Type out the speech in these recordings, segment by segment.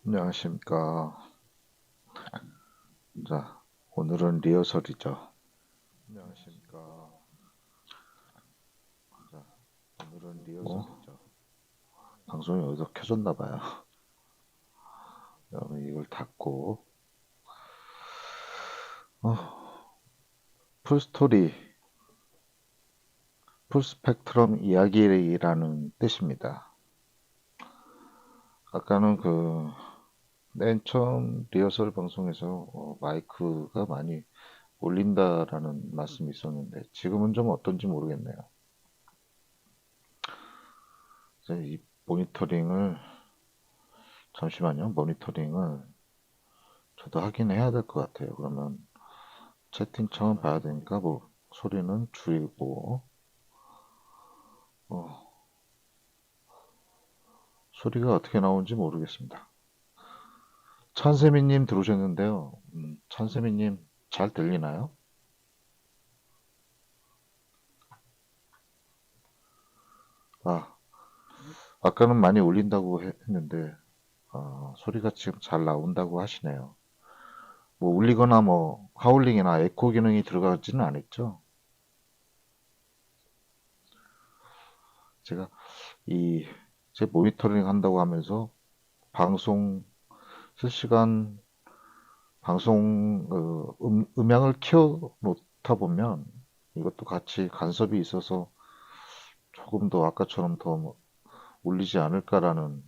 안녕하십니까. 자, 오늘은 리허설이죠. 안녕하십니까. 자, 오늘은 리허설이죠. 방송이 어디서 켜졌나 봐요. 여러분 이걸 닫고 풀스토리, 풀스펙트럼 이야기라는 뜻입니다. 아까는 맨 처음 리허설 방송에서 마이크가 많이 울린다라는 말씀이 있었는데 지금은 좀 어떤지 모르겠네요. 그래서 이 모니터링을 잠시만요. 모니터링을 저도 하긴 해야 될 것 같아요. 그러면 채팅창은 봐야 되니까 뭐 소리는 줄이고 어, 소리가 어떻게 나오는지 모르겠습니다. 찬세미님 들어오셨는데요. 찬세미님 잘 들리나요? 아, 아까는 많이 울린다고 했는데 소리가 지금 잘 나온다고 하시네요. 뭐 울리거나 뭐 하울링이나 에코 기능이 들어가지는 않았죠. 제가 이 제 모니터링 한다고 하면서 방송 실시간 방송 음향을 키워 놓다 보면 이것도 같이 간섭이 있어서 조금 더 아까처럼 더 울리지 않을까라는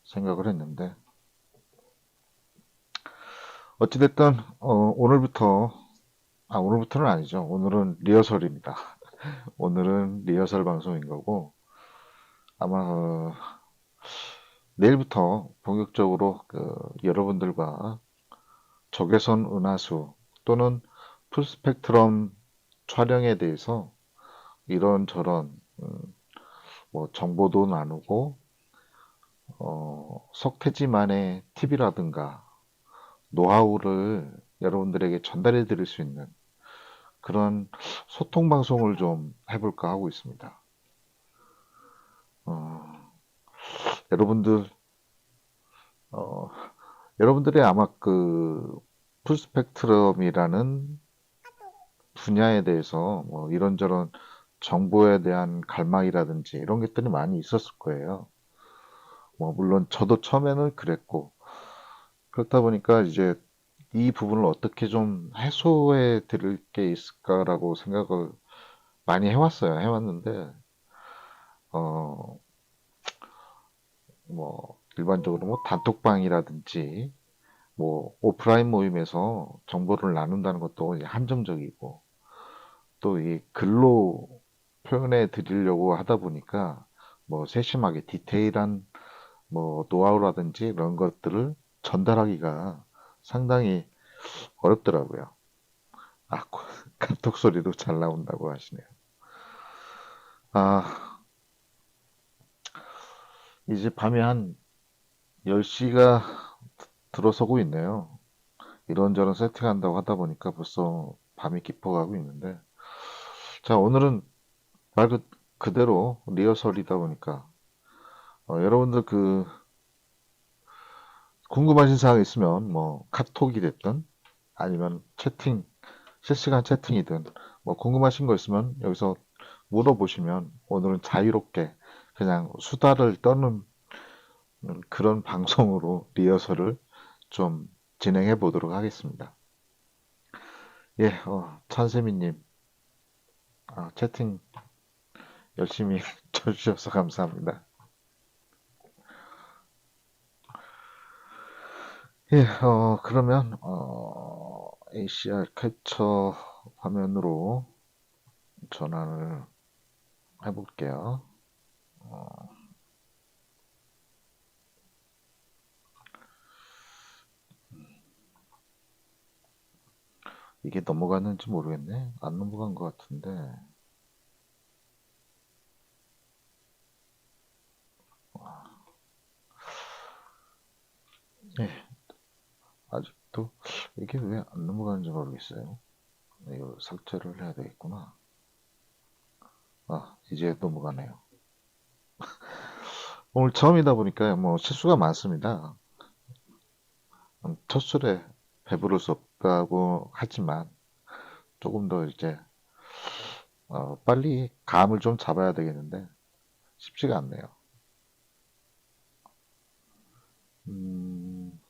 생각을 했는데 어찌됐든 오늘부터는 아니죠. 오늘은 리허설입니다. 오늘은 리허설 방송인 거고 아마 내일부터 본격적으로 여러분들과 적외선 은하수 또는 풀스펙트럼 촬영에 대해서 이런저런 뭐 정보도 나누고 석태지만의 팁이라든가 노하우를 여러분들에게 전달해 드릴 수 있는 그런 소통 방송을 좀 해볼까 하고 있습니다. 어, 여러분들, 어, 여러분들이 아마 풀스펙트럼이라는 분야에 대해서 뭐 이런저런 정보에 대한 갈망이라든지 이런 것들이 많이 있었을 거예요. 뭐 물론 저도 처음에는 그랬고 그렇다 보니까 이제 이 부분을 어떻게 좀 해소해 드릴 게 있을까라고 생각을 많이 해왔어요. 해왔는데, 어, 뭐, 일반적으로 뭐 단톡방이라든지, 뭐, 오프라인 모임에서 정보를 나눈다는 것도 이제 한정적이고, 또 이 글로 표현해 드리려고 하다 보니까, 뭐, 세심하게 디테일한 뭐, 노하우라든지 이런 것들을 전달하기가 상당히 어렵더라고요. 아, 카톡 소리도 잘 나온다고 하시네요. 아, 이제 밤이 한 10시가 들어서고 있네요. 이런저런 세팅한다고 하다 보니까 벌써 밤이 깊어가고 있는데. 자, 오늘은 말 그대로 리허설이다 보니까, 여러분들 궁금하신 사항 있으면 뭐 카톡이 됐든 아니면 실시간 채팅이든 뭐 궁금하신 거 있으면 여기서 물어보시면 오늘은 자유롭게 그냥 수다를 떠는 그런 방송으로 리허설을 좀 진행해 보도록 하겠습니다. 예, 찬세미님, 채팅 열심히 쳐주셔서 감사합니다. 예, 그러면, ACR 캡처 화면으로 전환을 해볼게요. 이게 넘어갔는지 모르겠네. 안 넘어간 것 같은데. 예, 아직도 이게 왜 안 넘어가는지 모르겠어요. 이거 삭제를 해야 되겠구나. 이제 넘어가네요. 오늘 처음이다 보니까 뭐 실수가 많습니다. 첫 술에 배부를 수 없다고 하지만 조금 더 이제 빨리 감을 좀 잡아야 되겠는데 쉽지가 않네요. 음,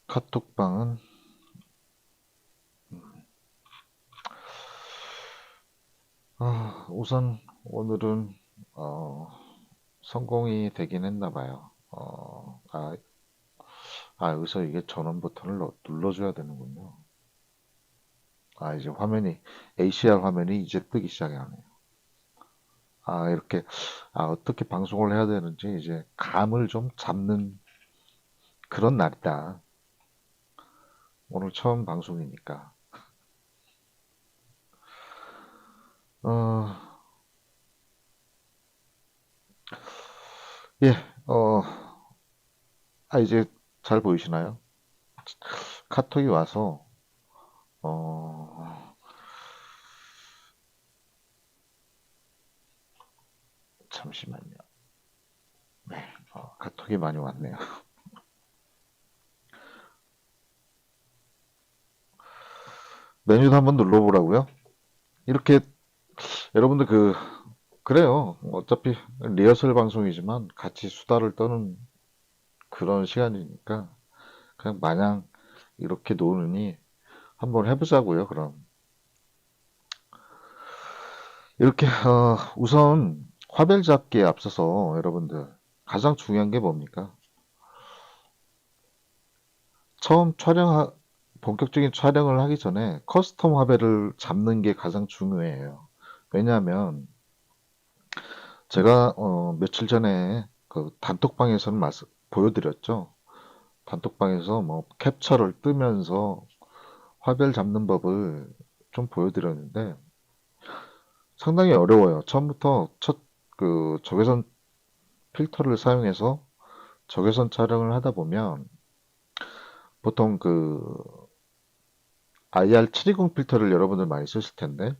카톡방은 우선 오늘은 어, 성공이 되긴 했나 봐요. 여기서 이게 전원 버튼을 눌러줘야 되는군요. 이제 화면이 ACR 화면이 이제 뜨기 시작하네요. 이렇게 어떻게 방송을 해야 되는지 이제 감을 좀 잡는 그런 날이다. 오늘 처음 방송이니까. 어, 예, 이제 잘 보이시나요? 카톡이 와서, 어, 잠시만요. 네, 카톡이 많이 왔네요. 메뉴도 한번 눌러보라고요? 이렇게, 여러분들 그래요. 어차피 리허설 방송이지만 같이 수다를 떠는 그런 시간이니까, 그냥 마냥 이렇게 노느니 한번 해보자고요, 그럼. 이렇게, 우선 화별 잡기에 앞서서 여러분들 가장 중요한 게 뭡니까? 처음 본격적인 촬영을 하기 전에 커스텀 화배를 잡는 게 가장 중요해요. 왜냐하면 제가 며칠 전에 그 단톡방에서는 보여드렸죠. 단톡방에서 뭐 캡처를 뜨면서 화별 잡는 법을 좀 보여드렸는데 상당히 어려워요. 처음부터 첫 그 적외선 필터를 사용해서 적외선 촬영을 하다 보면 보통 그 IR720 필터를 여러분들 많이 쓰실 텐데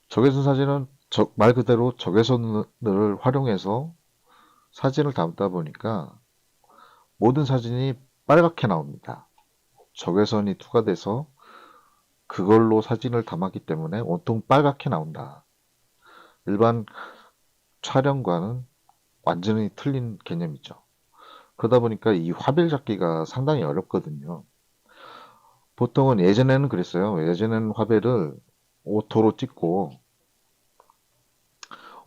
적외선 사진은 말 그대로 적외선을 활용해서 사진을 담다 보니까 모든 사진이 빨갛게 나옵니다. 적외선이 투과돼서 그걸로 사진을 담았기 때문에 온통 빨갛게 나온다. 일반 촬영과는 완전히 틀린 개념이죠. 그러다 보니까 이 화별 잡기가 상당히 어렵거든요. 보통은 예전에는 그랬어요. 예전에는 화별을 오토로 찍고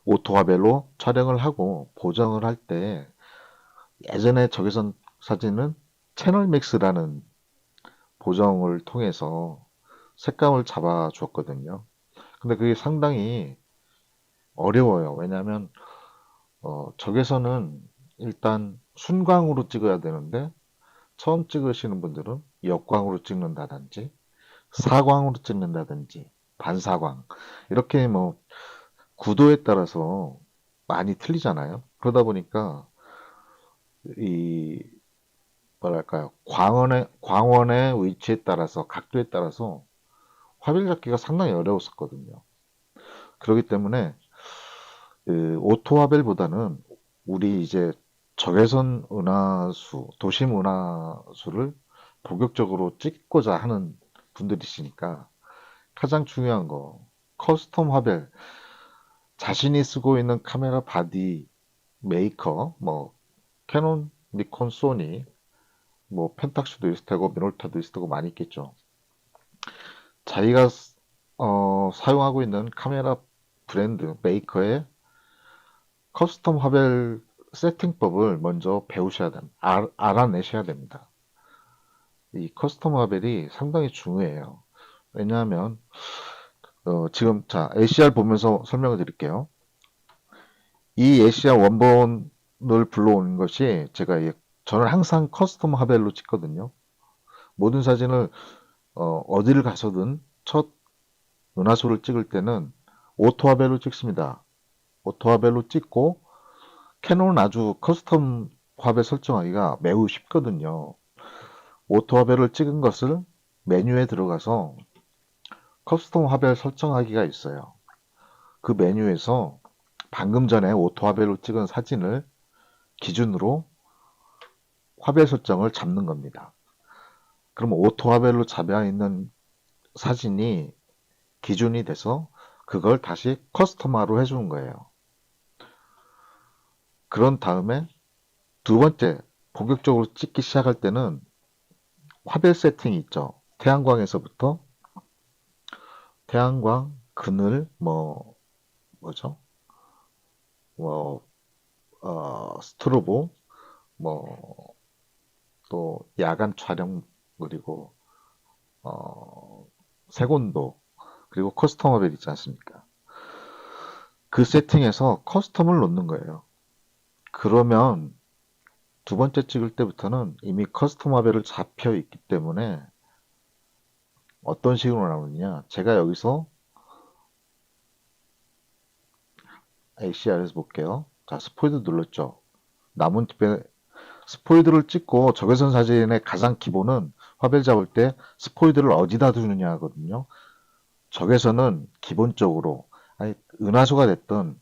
오토 화별로 촬영을 하고 보정을 할 때 예전에 적외선 사진은 채널 믹스라는 보정을 통해서 색감을 잡아 주었거든요. 근데 그게 상당히 어려워요. 왜냐하면 적외선은 일단 순광으로 찍어야 되는데 처음 찍으시는 분들은 역광으로 찍는다든지 사광으로 찍는다든지 반사광 이렇게 뭐 구도에 따라서 많이 틀리잖아요. 그러다 보니까 이 뭐랄까요 광원의 위치에 따라서 각도에 따라서 화면 잡기가 상당히 어려웠었거든요. 그렇기 때문에 그 오토화벨보다는 우리 이제 적외선 은하수, 도심 은하수를 본격적으로 찍고자 하는 분들이시니까 가장 중요한 거 커스텀 화벨 자신이 쓰고 있는 카메라 바디 메이커 뭐 캐논, 니콘, 소니 뭐 펜탁스도 있을 테고 미놀타도 있을 테고 많이 있겠죠. 자기가 사용하고 있는 카메라 브랜드 메이커의 커스텀 화벨 세팅법을 먼저 배우셔야 됩니다. 알아내셔야 됩니다. 이 커스텀 화벨이 상당히 중요해요. 왜냐하면 지금 자 ACR 보면서 설명을 드릴게요. 이 ACR 원본을 불러오는 것이 저는 항상 커스텀 화벨로 찍거든요. 모든 사진을 어디를 가서든 첫 은하수를 찍을 때는 오토화벨로 찍습니다. 오토화벨로 찍고 캐논은 아주 커스텀 화벨 설정하기가 매우 쉽거든요. 오토화벨을 찍은 것을 메뉴에 들어가서 커스텀 화벨 설정하기가 있어요. 그 메뉴에서 방금 전에 오토 화벨로 찍은 사진을 기준으로 화벨 설정을 잡는 겁니다. 그럼 오토 화벨로 잡아 있는 사진이 기준이 돼서 그걸 다시 커스텀화로 해주는 거예요. 그런 다음에 두 번째 본격적으로 찍기 시작할 때는 화벨 세팅이 있죠. 태양광에서부터 태양광, 그늘, 뭐죠? 뭐, 스트로보, 뭐, 또 야간 촬영, 그리고, 색온도, 그리고 커스텀 화벨 있지 않습니까? 그 세팅에서 커스텀을 놓는 거예요. 그러면 두 번째 찍을 때부터는 이미 커스텀 화벨을 잡혀 있기 때문에 어떤 식으로 나오느냐. 제가 여기서 ACR에서 볼게요. 자, 스포이드 눌렀죠. 나뭇잎에 스포이드를 찍고 적외선 사진의 가장 기본은 화벨 잡을 때 스포이드를 어디다 두느냐 하거든요. 적외선은 기본적으로 아니, 은하수가 됐던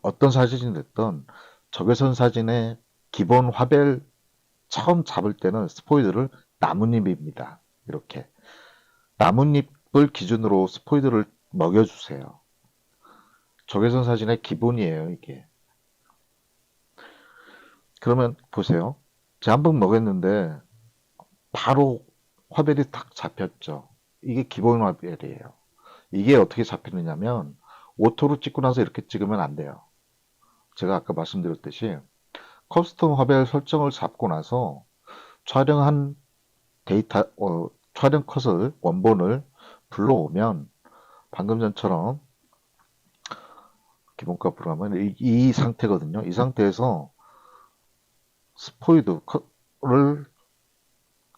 어떤 사진이 됐던 적외선 사진의 기본 화벨 처음 잡을 때는 스포이드를 나뭇잎입니다. 이렇게 나뭇잎을 기준으로 스포이드를 먹여주세요. 적외선 사진의 기본이에요, 이게. 그러면 보세요. 제가 한 번 먹였는데 바로 화벨이 딱 잡혔죠. 이게 기본 화벨이에요. 이게 어떻게 잡히느냐면 오토로 찍고 나서 이렇게 찍으면 안 돼요. 제가 아까 말씀드렸듯이 커스텀 화벨 설정을 잡고 나서 촬영한 데이터, 촬영 컷을 원본을 불러오면 방금 전처럼 기본값으로 하면 이 상태거든요. 이 상태에서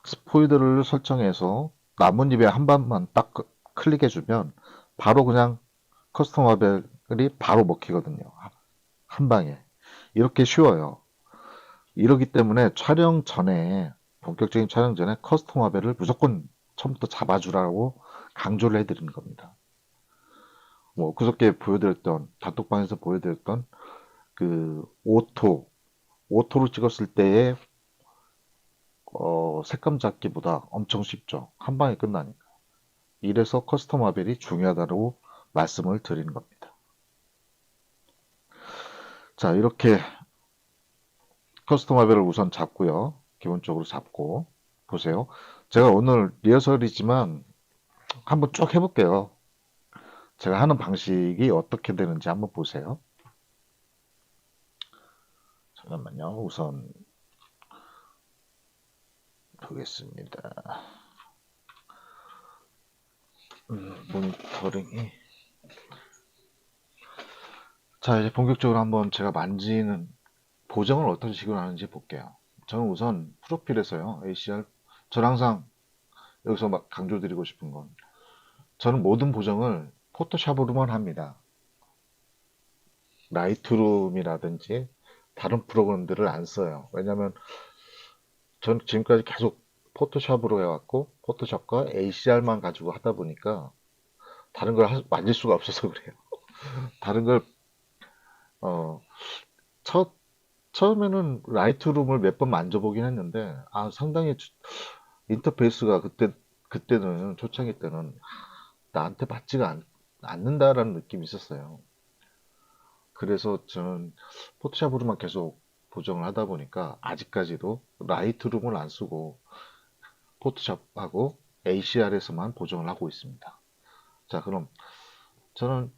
스포이드를 설정해서 나뭇잎에 한 번만 딱 클릭해주면 바로 그냥 커스텀 화벨이 바로 먹히거든요. 한 방에. 이렇게 쉬워요. 이러기 때문에 촬영 전에, 본격적인 촬영 전에 커스텀 화벨을 무조건 처음부터 잡아주라고 강조를 해드리는 겁니다. 뭐, 그저께 단톡방에서 보여드렸던 그, 오토로 찍었을 때의, 색감 잡기보다 엄청 쉽죠. 한 방에 끝나니까. 이래서 커스텀 화벨이 중요하다고 말씀을 드리는 겁니다. 자, 이렇게 커스텀 화벨을 우선 잡고요. 기본적으로 잡고 보세요. 제가 오늘 리허설이지만 한번 쭉 해볼게요. 제가 하는 방식이 어떻게 되는지 한번 보세요. 잠깐만요. 우선 보겠습니다. 모니터링이. 자, 이제 본격적으로 한번 제가 만지는 보정을 어떤 식으로 하는지 볼게요. 저는 우선 프로필에서요. ACR. 저는 항상 여기서 막 강조드리고 싶은 건 저는 모든 보정을 포토샵으로만 합니다. 라이트룸이라든지 다른 프로그램들을 안 써요. 왜냐면 전 지금까지 계속 포토샵으로 해왔고 포토샵과 ACR만 가지고 하다 보니까 다른 걸 만질 수가 없어서 그래요. 다른 걸 어, 처음에는 라이트룸을 몇 번 만져보긴 했는데 상당히 인터페이스가 그때는 초창기 때는 나한테 않는다라는 느낌이 있었어요. 그래서 저는 포토샵으로만 계속 보정을 하다 보니까 아직까지도 라이트룸을 안 쓰고 포토샵하고 ACR에서만 보정을 하고 있습니다. 자, 그럼 저는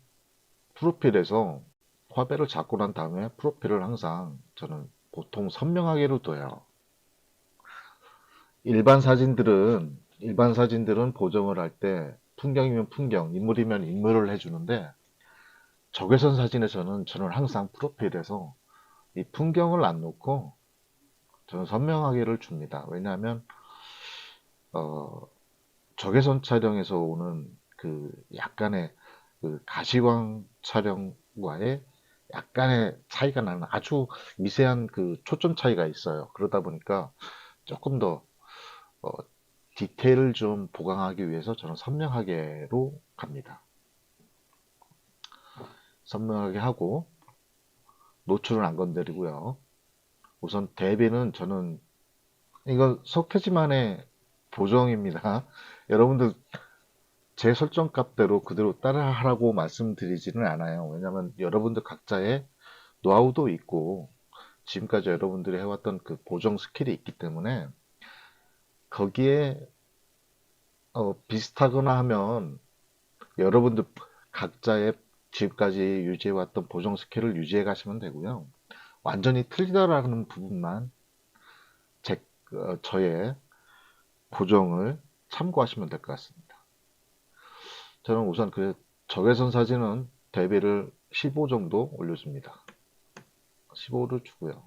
프로필에서 화배를 잡고 난 다음에 프로필을 항상 저는 보통 선명하게로 둬요. 일반 사진들은 보정을 할 때 풍경이면 풍경, 인물이면 인물을 해주는데 적외선 사진에서는 저는 항상 프로필에서 이 풍경을 안 놓고 저는 선명하게를 줍니다. 왜냐하면 적외선 촬영에서 오는 그 약간의 그 가시광 촬영과의 약간의 차이가 나는 아주 미세한 그 초점 차이가 있어요. 그러다 보니까 조금 더 어, 디테일을 좀 보강하기 위해서 저는 선명하게로 갑니다. 선명하게 하고 노출은 안 건드리고요. 우선 대비는 저는 이건 석태지만의 보정입니다. 여러분들 제 설정 값대로 그대로 따라하라고 말씀드리지는 않아요. 왜냐하면 여러분들 각자의 노하우도 있고 지금까지 여러분들이 해왔던 그 보정 스킬이 있기 때문에 거기에 비슷하거나 하면 여러분들 각자의 지금까지 유지해왔던 보정 스킬을 유지해 가시면 되고요. 완전히 틀리다라는 부분만 저의 보정을 참고하시면 될 것 같습니다. 저는 우선 그 적외선 사진은 대비를 15 정도 올려줍니다. 15를 주고요.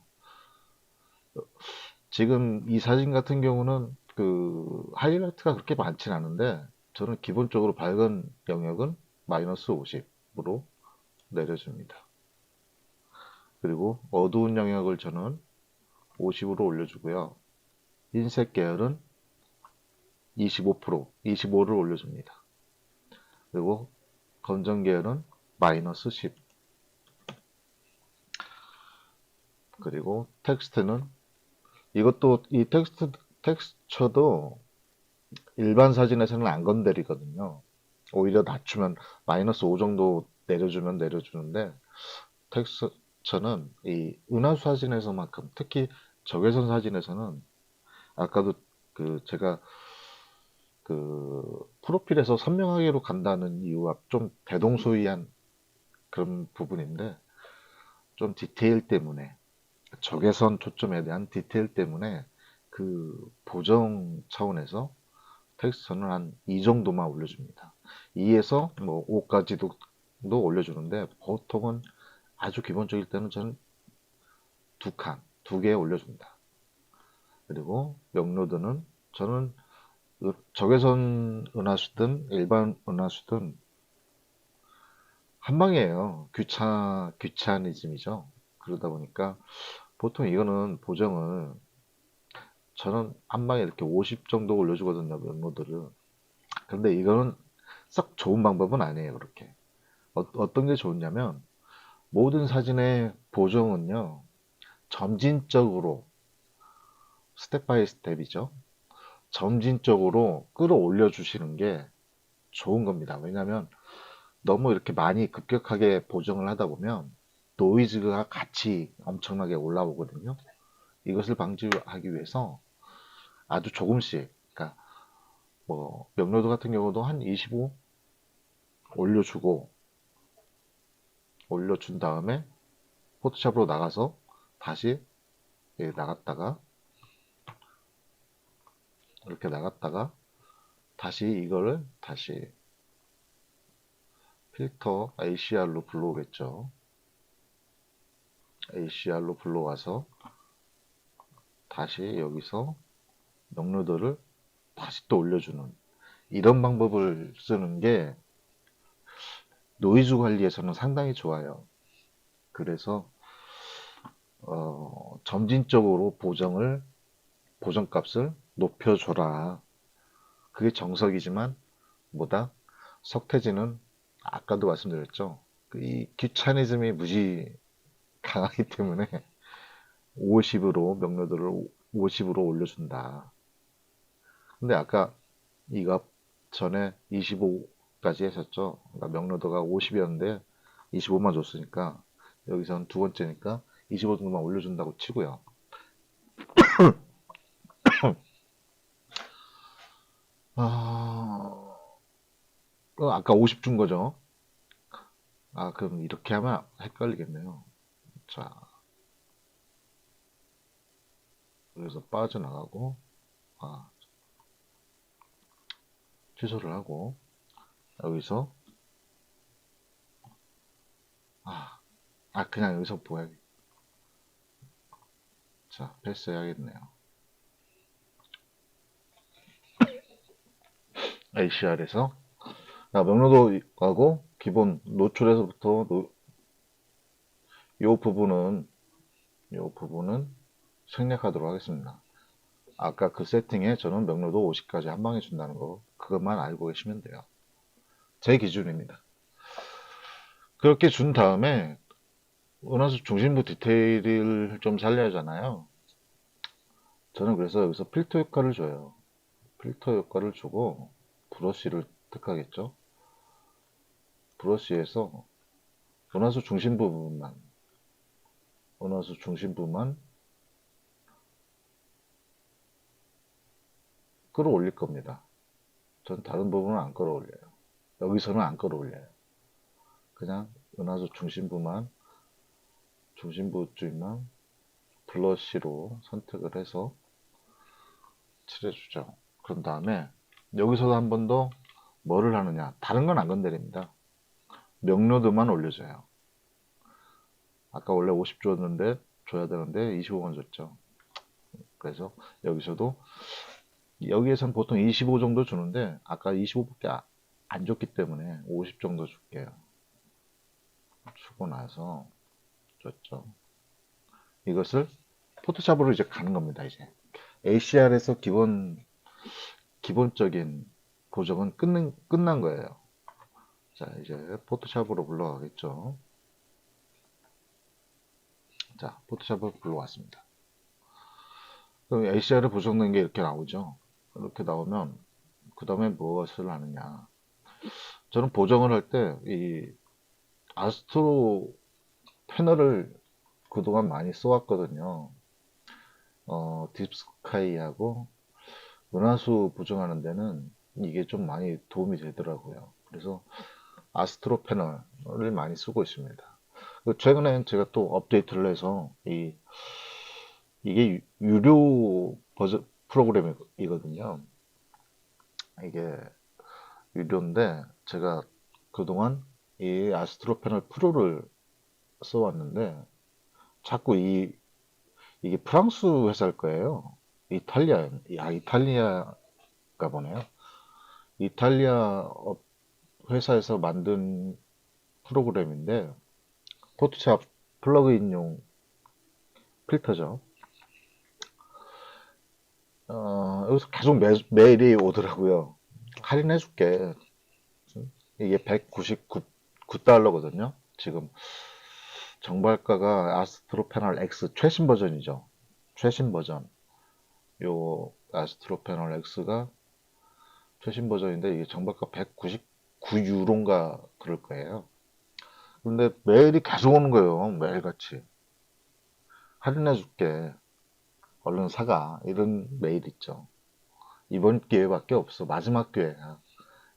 지금 이 사진 같은 경우는 그 하이라이트가 그렇게 많진 않은데 저는 기본적으로 밝은 영역은 마이너스 50으로 내려줍니다. 그리고 어두운 영역을 저는 50으로 올려주고요. 흰색 계열은 25%, 25를 올려줍니다. 그리고 검정 계열은 마이너스 10. 그리고 텍스트는 이것도 이 텍스처도 일반 사진에서는 안 건드리거든요. 오히려 낮추면 마이너스 5 정도 내려주면 내려주는데 텍스처는 이 은하수 사진에서만큼 특히 적외선 사진에서는 아까도 그 제가 그 프로필에서 선명하게로 간다는 이유와 좀 대동소이한 그런 부분인데 좀 디테일 때문에 적외선 초점에 대한 디테일 때문에 그 보정 차원에서 텍스처는 한 2 정도만 올려줍니다. 2에서 뭐 5까지도 올려주는데 보통은 아주 기본적일 때는 저는 두 개 올려줍니다. 그리고 명로드는 저는 적외선 은하수든 일반 은하수든 한 방이에요. 귀차니즘이죠. 그러다 보니까 보통 이거는 보정을 저는 한 방에 이렇게 50 정도 올려주거든요. 명로드를. 근데 이거는 썩 좋은 방법은 아니에요. 그렇게. 어떤 게 좋냐면 모든 사진의 보정은요. 점진적으로 스텝 바이 스텝이죠. 점진적으로 끌어올려 주시는 게 좋은 겁니다. 왜냐하면 너무 이렇게 많이 급격하게 보정을 하다 보면 노이즈가 같이 엄청나게 올라오거든요. 이것을 방지하기 위해서 아주 조금씩, 그러니까 뭐 명로드 같은 경우도 한 25 올려주고 올려준 다음에 포토샵으로 나가서 다시 나갔다가 이렇게 나갔다가 다시 이거를 다시 필터 ACR로 불러오겠죠. ACR로 불러와서 다시 여기서 명로드를 다시 또 올려주는 이런 방법을 쓰는 게 노이즈 관리에서는 상당히 좋아요. 그래서 점진적으로 보정값을 높여줘라. 그게 정석이지만 뭐다? 석태지는 아까도 말씀드렸죠. 이 귀차니즘이 무지 강하기 때문에 50으로 명료도를 50으로 올려준다. 근데 아까 이거 전에 25까지 했었죠. 그러니까 명료도가 50이었는데 25만 줬으니까 여기서는 두 번째니까 25 정도만 올려준다고 치고요. 아, 아까 50 준 거죠. 아, 그럼 이렇게 하면 헷갈리겠네요. 자, 그래서 빠져나가고, 아, 취소를 하고, 여기서, 그냥 여기서 보야, 자, 패스 해야겠네요. ACR에서, 명료도하고, 기본 노출에서부터, 요 부분은, 요 부분은 생략하도록 하겠습니다. 아까 그 세팅에 저는 명료도 50까지 한 방에 준다는 거, 그것만 알고 계시면 돼요. 제 기준입니다. 그렇게 준 다음에 은하수 중심부 디테일을 좀 살려야 하잖아요. 저는 그래서 여기서 필터 효과를 줘요. 필터 효과를 주고 브러쉬를 택하겠죠. 브러쉬에서 은하수 중심 부분만, 은하수 중심부만 끌어올릴 겁니다. 전 다른 부분은 안 끌어올려요. 여기서는 안 끌어올려요. 그냥 은하수 중심부만, 중심부 쪽만 블러쉬로 선택을 해서 칠해주죠. 그런 다음에 여기서도 한 번 더 뭐를 하느냐. 다른 건 안 건드립니다. 명료도만 올려줘요. 아까 원래 50 줬는데, 줘야 되는데 25만 줬죠. 그래서 여기서도, 여기에선 보통 25 정도 주는데, 아까 25밖에 안 줬기 때문에 50 정도 줄게요. 주고 나서, 줬죠. 이것을 포토샵으로 이제 가는 겁니다, 이제. ACR에서 기본적인 보정은 끝난 거예요. 자, 이제 포토샵으로 불러가겠죠. 자, 포토샵으로 불러왔습니다. 그럼 ACR에 보정된 게 이렇게 나오죠. 이렇게 나오면, 그 다음에 무엇을 하느냐. 저는 보정을 할 때, 이 아스트로 패널을 그동안 많이 써왔거든요. 딥스카이하고 은하수 보정하는 데는 이게 좀 많이 도움이 되더라고요. 그래서 아스트로 패널을 많이 쓰고 있습니다. 최근에 제가 또 업데이트를 해서 이게 유료 버전 프로그램이거든요. 이게 유료인데 제가 그동안 이 아스트로 패널 프로를 써왔는데 자꾸 이게 프랑스 회사일 거예요. 이탈리아가 보네요. 이탈리아 회사에서 만든 프로그램인데 포토샵 플러그인용 필터죠. 여기서 계속 메일이 오더라고요. 할인해줄게. 이게 199달러거든요. 지금 정발가가 아스트로 패널 X 최신 버전이죠. 최신 버전. 요 아스트로 패널 X가 최신 버전인데 이게 정발가 199유로인가 그럴 거예요. 근데 메일이 계속 오는 거예요. 매일같이. 할인해줄게. 얼른 사가. 이런 메일 있죠. 이번 기회밖에 없어. 마지막 기회야.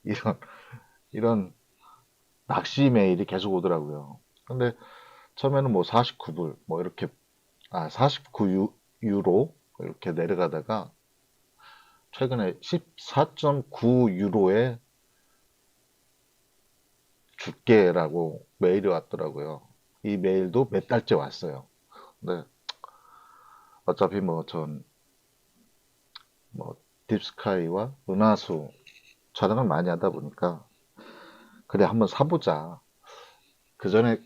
이런, 이런 낚시 메일이 계속 오더라고요. 근데 처음에는 뭐 49불, 뭐 이렇게, 49유로 이렇게 내려가다가 최근에 14.9유로에 줄게라고 메일이 왔더라고요. 이 메일도 몇 달째 왔어요. 근데 어차피 뭐 딥스카이와 은하수 촬영을 많이 하다 보니까 그래 한번 사보자. 그 전에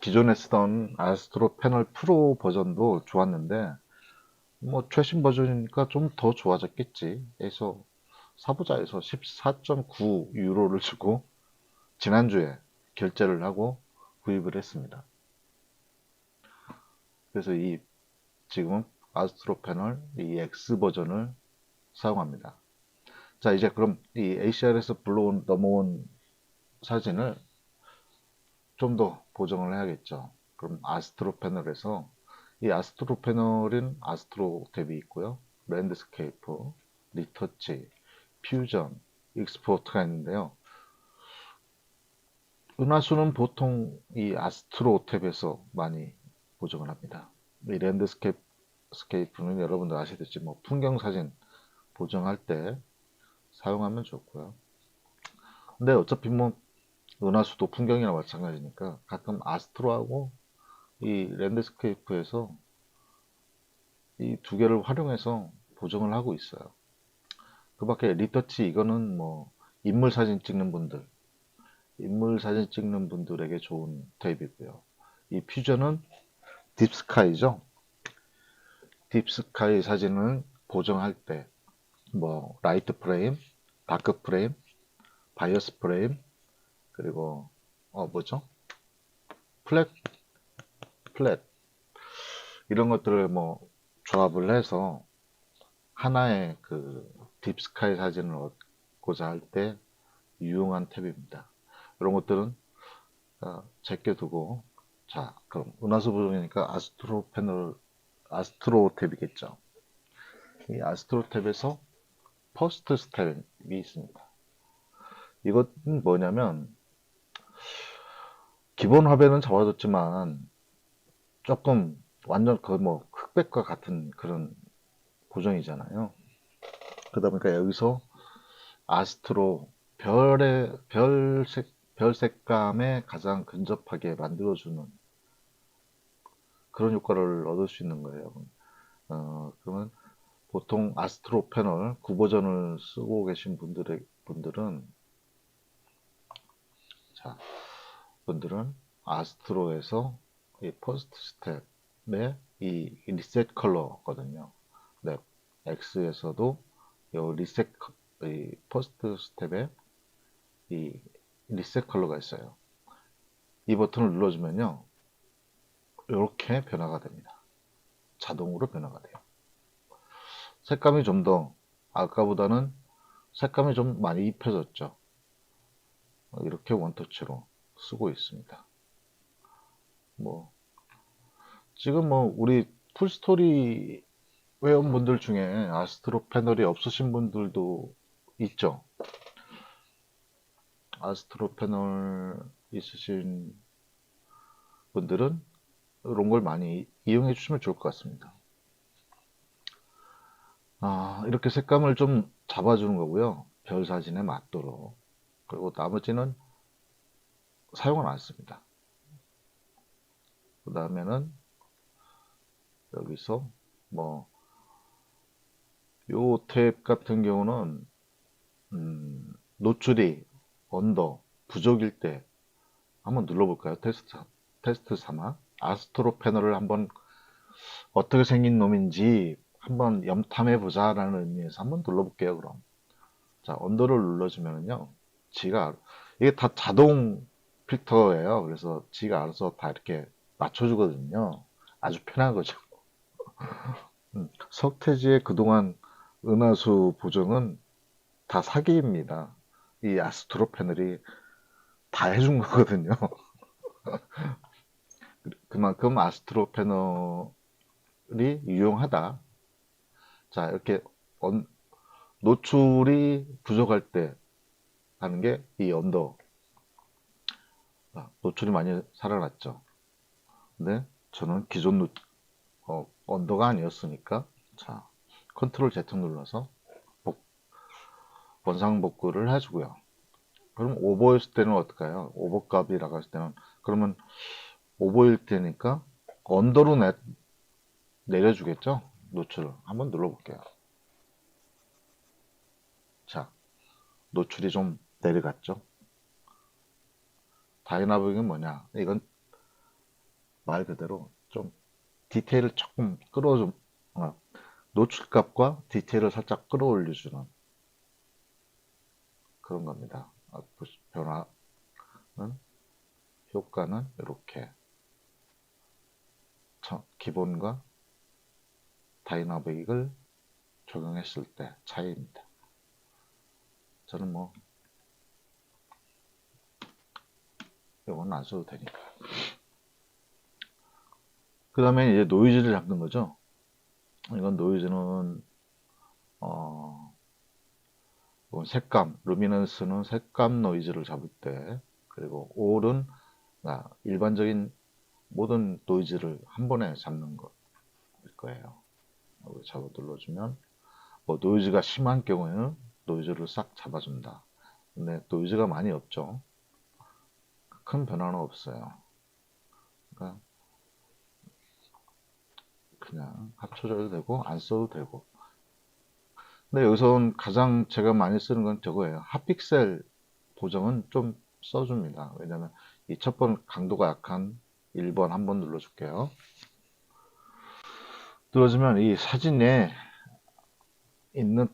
기존에 쓰던 아스트로 패널 프로 버전도 좋았는데 뭐 최신 버전이니까 좀 더 좋아졌겠지 해서 사보자 해서 14.9유로를 주고 지난주에 결제를 하고 구입을 했습니다. 그래서 지금은 아스트로 패널 이 X 버전을 사용합니다. 자, 이제 그럼 이 ACR에서 넘어온 사진을 좀 더 보정을 해야겠죠. 그럼 아스트로 패널에서 이 아스트로 패널인 아스트로 탭이 있고요. 랜드스케이프, 리터치, 퓨전, 익스포트가 있는데요. 은하수는 보통 이 아스트로 탭에서 많이 보정을 합니다. 이 랜드스케이프는 여러분들 아시듯이 뭐 풍경 사진 보정할 때 사용하면 좋고요. 근데 어차피 뭐 은하수도 풍경이나 마찬가지니까 가끔 아스트로하고 이 랜드스케이프에서 이 두 개를 활용해서 보정을 하고 있어요. 그 밖에 리터치 이거는 뭐 인물 사진 찍는 분들에게 좋은 탭이고요. 이 퓨전은 딥스카이죠. 딥스카이 사진을 보정할 때 뭐 라이트 프레임, 다크 프레임, 바이어스 프레임 그리고 뭐죠? 플랫 플랫 이런 것들을 뭐 조합을 해서 하나의 그 딥스카이 사진을 얻고자 할 때 유용한 탭입니다. 이런 것들은 제껴두고, 자, 그럼 은하수 보정이니까 아스트로 탭이겠죠. 이 아스트로 탭에서 퍼스트 스텝이 있습니다. 이것은 뭐냐면 기본 화면은 잡아뒀지만 조금 완전 그 뭐 흑백과 같은 그런 보정이잖아요. 그러다 보니까 여기서 아스트로 별 색감에 가장 근접하게 만들어주는 그런 효과를 얻을 수 있는 거예요. 그러면 보통 아스트로 패널 9버전을 쓰고 계신 분들은 자, 분들은 아스트로에서 이 퍼스트 스텝의 이 리셋 컬러거든요. 네, X에서도 이 리셋 이 퍼스트 스텝에 이 리셋 컬러가 있어요. 이 버튼을 눌러주면요, 이렇게 변화가 됩니다. 자동으로 변화가 돼요. 색감이 좀 더 아까보다는 색감이 좀 많이 입혀졌죠. 이렇게 원터치로 쓰고 있습니다. 뭐 지금 뭐 우리 풀스토리 회원분들 중에 아스트로 패널이 없으신 분들도 있죠. 아스트로 패널 있으신 분들은 이런 걸 많이 이용해 주시면 좋을 것 같습니다. 이렇게 색감을 좀 잡아주는 거고요. 별 사진에 맞도록. 그리고 나머지는 사용을 안 씁니다. 그 다음에는 여기서 뭐 요 탭 같은 경우는 노출이 언더 부족일 때 한번 눌러볼까요? 테스트 삼아 아스트로 패널을 한번 어떻게 생긴 놈인지 한번 염탐해 보자라는 의미에서 한번 눌러볼게요. 그럼 자, 언더를 눌러주면요, 이게 다 자동 필터예요. 그래서 지가 알아서 다 이렇게 맞춰주거든요. 아주 편한 거죠. 석태지의 그동안 은하수 보정은 다 사기입니다. 이 아스트로 패널이 다 해준 거거든요. 그만큼 아스트로 패널이 유용하다. 자, 이렇게 노출이 부족할 때 하는 게 이 언더. 노출이 많이 살아났죠. 근데 저는 기존 언더가 아니었으니까, 자, 컨트롤 Z 눌러서 원상복구를 해주고요. 그럼 오버였을 때는 어떨까요? 오버값이라고 했을 때는, 그러면 오버일 때니까 언더로 내려주겠죠? 노출을 한번 눌러볼게요. 자, 노출이 좀 내려갔죠? 다이나믹은 뭐냐? 이건 말 그대로 좀 디테일을 조금 노출값과 디테일을 살짝 끌어올려주는 그런 겁니다. 변화는, 효과는 이렇게 기본과 다이나믹을 적용했을 때 차이입니다. 저는 뭐 이건 안 써도 되니까. 그 다음에 이제 노이즈를 잡는 거죠. 이건 노이즈는 색감, 루미넌스는 색감 노이즈를 잡을 때, 그리고 올은 일반적인 모든 노이즈를 한 번에 잡는 거일 거예요. 여기 잡아 눌러주면 뭐 노이즈가 심한 경우에는 노이즈를 싹 잡아준다. 근데 노이즈가 많이 없죠. 큰 변화는 없어요. 그러니까 그냥 합쳐줘도 되고 안 써도 되고. 근데 여기서 가장 제가 많이 쓰는 건 저거예요. 핫픽셀 보정은 좀 써줍니다. 왜냐면 이 첫 번 강도가 약한 1번 한번 눌러줄게요. 눌러주면 이 사진에 있는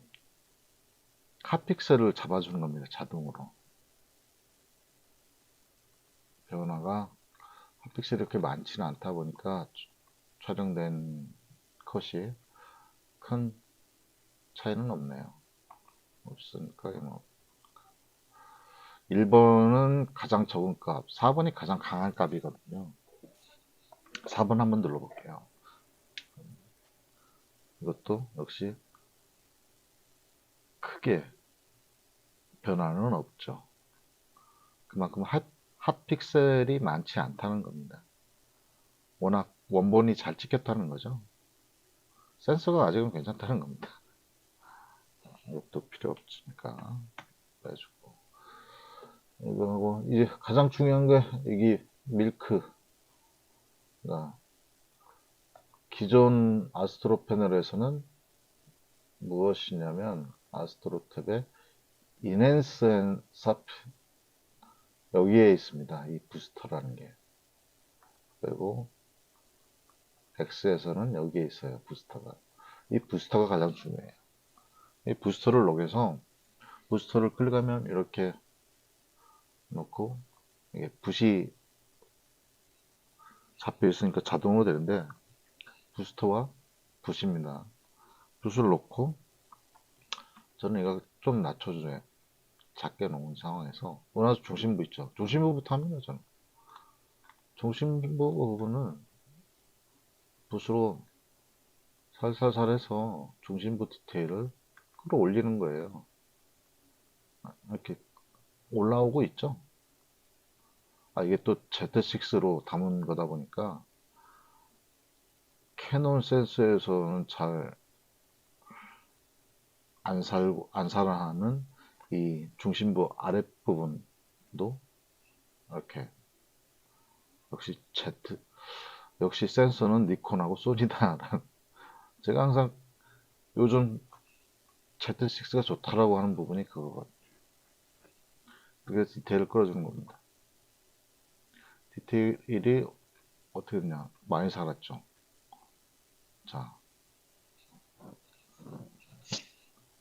핫픽셀을 잡아주는 겁니다. 자동으로. 변화가 핫픽셀이 이렇게 많지는 않다 보니까 촬영된 컷이 큰 차이는 없네요. 없으니까 뭐 1번은 가장 적은 값, 4번이 가장 강한 값이거든요. 4번 한번 눌러볼게요. 이것도 역시 크게 변화는 없죠. 그만큼 핫픽셀이 많지 않다는 겁니다. 워낙 원본이 잘 찍혔다는 거죠. 센서가 아직은 괜찮다는 겁니다. 이것도 필요 없으니까 빼주고, 이거하고 이제 가장 중요한 게 이게 밀크가 기존 아스트로 패널에서는 무엇이냐면 아스트로탭의 인핸스 앤 삽 여기에 있습니다. 이 부스터라는 게. 그리고 X에서는 여기에 있어요. 부스터가. 이 부스터가 가장 중요해요. 이 부스터를 녹여서 부스터를 클릭하면 이렇게 놓고 이게 붓이 잡혀 있으니까 자동으로 되는데 부스터와 붓입니다. 붓을 놓고 저는 이거 좀 낮춰줘요. 작게 놓은 상황에서 원하는 중심부 있죠. 중심부부터 합니다. 저는 중심부 부분은 붓으로 살살살 해서 중심부 디테일을 끌어올리는 거예요. 이렇게 올라오고 있죠. 이게 또 Z6로 담은 거다 보니까 캐논 센서에서는 잘 안 살아나는 이 중심부 아랫부분도 이렇게 역시 센서는 니콘하고 소니다. 제가 항상 요즘 Z6가 좋다라고 하는 부분이 그거거든요. 그게 디테일을 끌어주는 겁니다. 디테일이 어떻게 됐냐? 많이 살았죠. 자,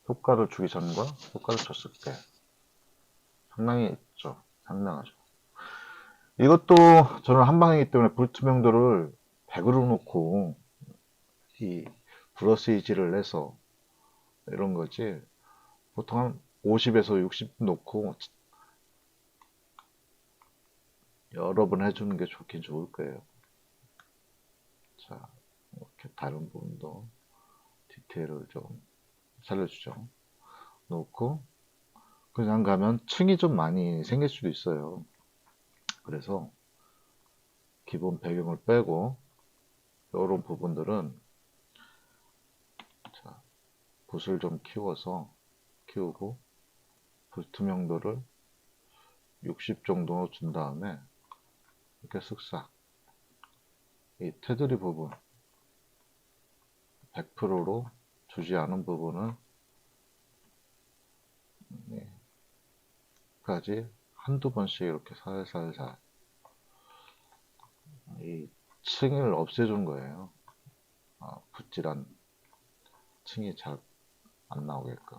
효과를 주기 전과 효과를 줬을 때 상당히 있죠. 상당하죠. 이것도 저는 한방이기 때문에 불투명도를 100으로 놓고 이 브러쉬 이지를 내서 이런 거지. 보통 한 50에서 60 놓고 여러 번 해주는 게 좋긴 좋을 거예요. 자, 이렇게 다른 부분도 디테일을 좀 살려주죠. 놓고 그냥 가면 층이 좀 많이 생길 수도 있어요. 그래서 기본 배경을 빼고 이런 부분들은 자, 붓을 좀 키우고 불투명도를 60 정도 준 다음에 이렇게 쓱싹 이 테두리 부분 100%로 주지 않은 부분을 까지 한두 번씩 이렇게 살살살 이 층을 없애준 거예요. 붓질한 층이 잘 안 나오게끔.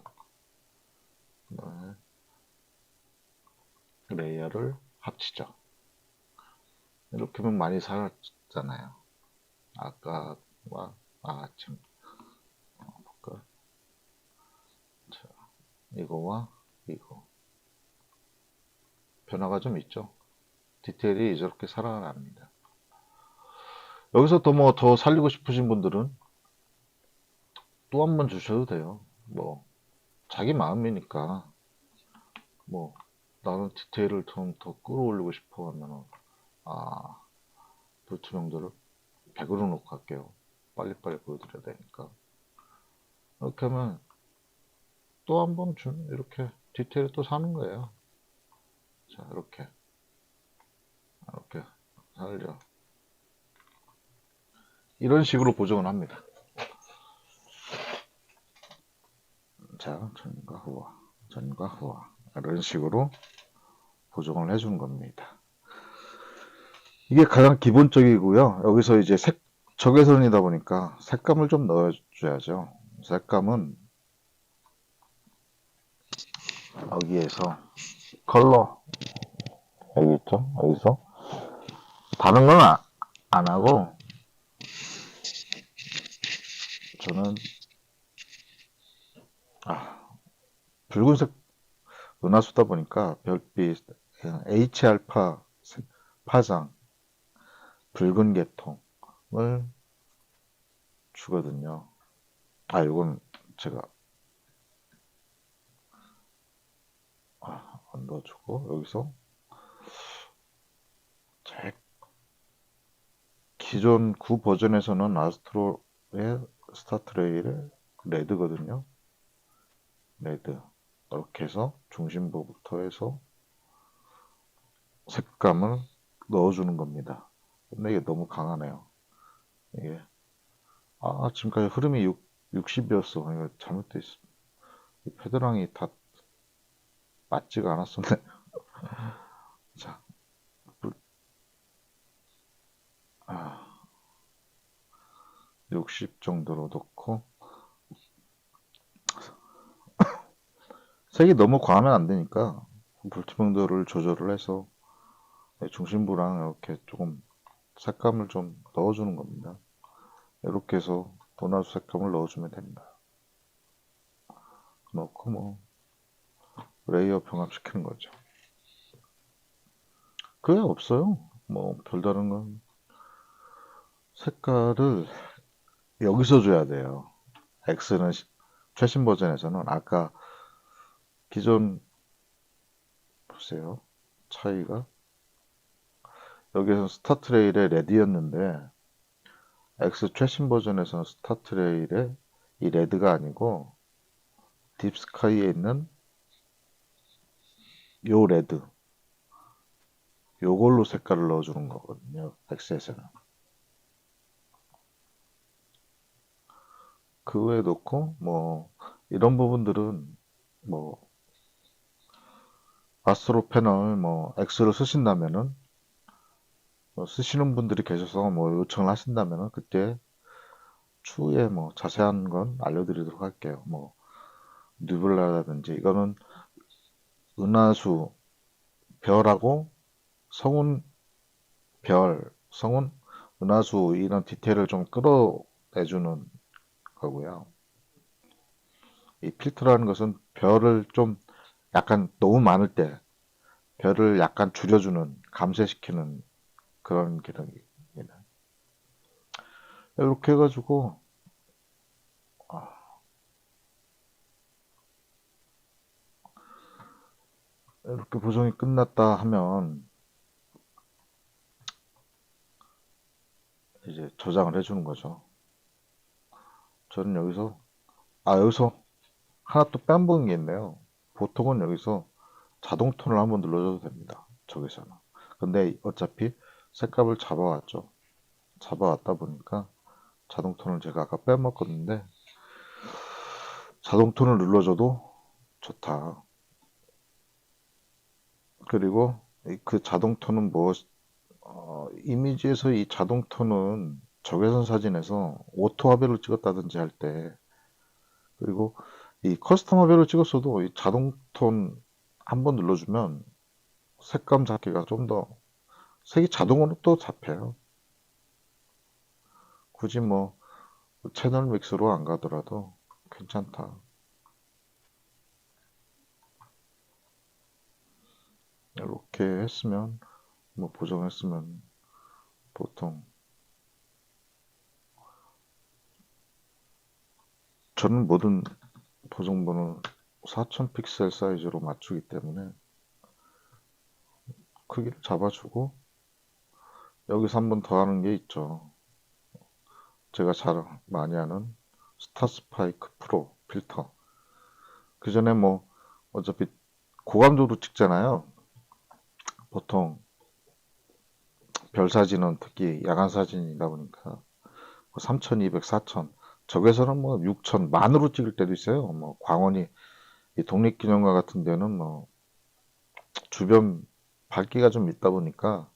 그다음에 레이어를 합치죠. 이렇게 하면 많이 살았잖아요. 아까와 지금 볼까? 자, 이거와 이거 변화가 좀 있죠. 디테일이 저렇게 살아납니다. 여기서 더 살리고 싶으신 분들은 또 한 번 주셔도 돼요. 뭐 자기 마음이니까 뭐 나는 디테일을 좀 더 끌어올리고 싶어 하면은 불투명도를 100으로 놓고 갈게요. 빨리빨리 보여드려야 되니까. 이렇게 하면 또 한 번 이렇게 디테일을 또 사는 거예요. 자, 이렇게 살려. 이런 식으로 보정을 합니다. 자, 전과 후와 이런 식으로 보정을 해주는 겁니다. 이게 가장 기본적이고요. 여기서 이제 적외선이다 보니까 색감을 좀 넣어줘야죠. 색감은 여기에서 컬러 여기 있죠. 여기서 다른 건 안 하고, 저는, 붉은색 은하수다 보니까 별빛, H알파 파장, 붉은 계통을 주거든요. 이건 제가 안 넣어주고, 여기서 제 기존 9 버전에서는 아스트로의 스타트레일의 레드거든요. 레드. 이렇게 해서 중심부부터 해서 색감을 넣어주는 겁니다. 근데 이게 너무 강하네요. 이게 지금까지 흐름이 60이었어. 이거 잘못돼 있어. 이 패드랑이 다 맞지가 않았었네. 자, 60 정도로 넣고 색이 너무 과하면 안 되니까 볼트명도를 조절을 해서 중심부랑 이렇게 조금 색감을 좀 넣어주는 겁니다. 이렇게 해서 도나스 색감을 넣어주면 됩니다. 넣고 뭐 레이어 병합시키는 거죠. 그게 없어요. 뭐 별다른 건 색깔을 여기서 줘야 돼요. X는 최신 버전에서는 아까 기존 보세요. 차이가 여기서는 스타트레일의 레드였는데 X 최신 버전에서는 스타트레일의 이 레드가 아니고 딥스카이에 있는 요 레드 요걸로 색깔을 넣어주는 거거든요. X에서는 그 외에 놓고 뭐 이런 부분들은 뭐 아스트로 패널 뭐 X를 쓰신다면은 쓰시는 분들이 계셔서 뭐 요청을 하신다면은 그때 추후에 뭐 자세한 건 알려드리도록 할게요. 뭐 뉴블라라든지 이거는 은하수 별하고 성운 별 성운 은하수 이런 디테일을 좀 끌어내주는 거고요. 이 필터라는 것은 별을 좀 약간 너무 많을 때 별을 약간 줄여주는 감쇄시키는 그런 기능입니다. 이렇게 해가지고 이렇게 보정이 끝났다 하면 이제 저장을 해주는 거죠. 저는 여기서 하나 또 빼먹은 게 있네요. 보통은 여기서 자동 톤을 한번 눌러줘도 됩니다. 저기서는. 근데 어차피 색감을 잡아왔죠. 잡아왔다 보니까 자동 톤을 제가 아까 빼먹었는데 자동 톤을 눌러줘도 좋다. 그리고 그 자동 톤은 이미지에서 이 자동 톤은 적외선 사진에서 오토 화면을 찍었다든지 할 때, 그리고 이 커스텀 화면을 찍었어도 이 자동 톤 한번 눌러주면 색감 잡기가 좀 더 색이 자동으로 또 잡혀요. 굳이 뭐 채널 믹스로 안 가더라도 괜찮다. 이렇게 했으면 뭐 보정했으면 보통 저는 모든 보정본을 4000 픽셀 사이즈로 맞추기 때문에 크기를 잡아주고 여기서 한 번 더 하는 게 있죠. 제가 잘 많이 하는 스타 스파이크 프로 필터. 그 전에 뭐 어차피 고감도로 찍잖아요. 보통 별 사진은 특히 야간 사진이다 보니까 3200, 4000 적외선은 뭐 6000 만으로 찍을 때도 있어요. 뭐 광원이 이 독립기념관 같은 데는 뭐 주변 밝기가 좀 있다 보니까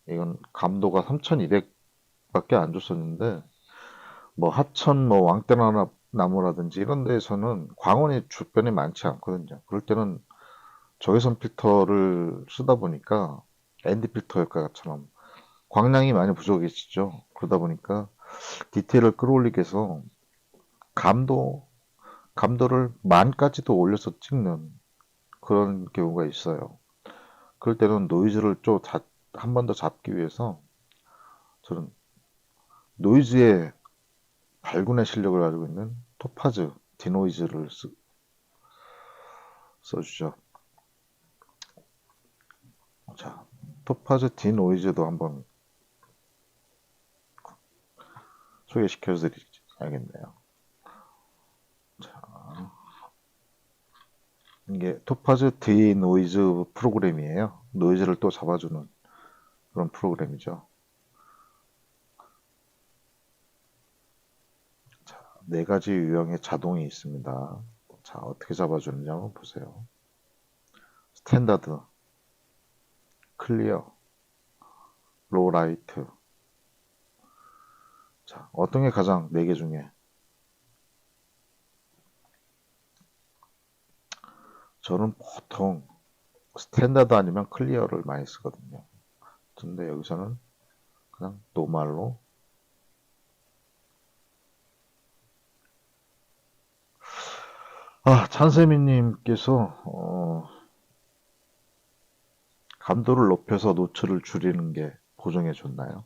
이건 감도가 3200밖에 안 줬었는데 뭐 하천 뭐 왕대나 나무라든지 이런 데에서는 광원이 주변에 많지 않거든요. 그럴 때는 적외선 필터를 쓰다 보니까 ND 필터 효과처럼 광량이 많이 부족해지죠. 그러다 보니까 디테일을 끌어올리기 위해서 감도를 만까지도 올려서 찍는 그런 경우가 있어요. 그럴 때는 노이즈를 좀 한 번 더 잡기 위해서 저는 노이즈의 발군의 실력을 가지고 있는 토파즈 디노이즈를 써주죠. 자, 토파즈 디노이즈도 한번 소개시켜 드리야겠네요. 자, 이게 토파즈 디노이즈 프로그램이에요. 노이즈를 또 잡아주는 그런 프로그램이죠. 자, 네 가지 유형의 자동이 있습니다. 자, 어떻게 잡아주느냐 한번 보세요. 스탠다드, 클리어, 로우 라이트. 자, 어떤 게 가장 네 개 중에 저는 보통 스탠다드 아니면 클리어를 많이 쓰거든요. 근데 여기서는 그냥 노말로 찬세미님께서 감도를 높여서 노출을 줄이는 게 보정해 줬나요?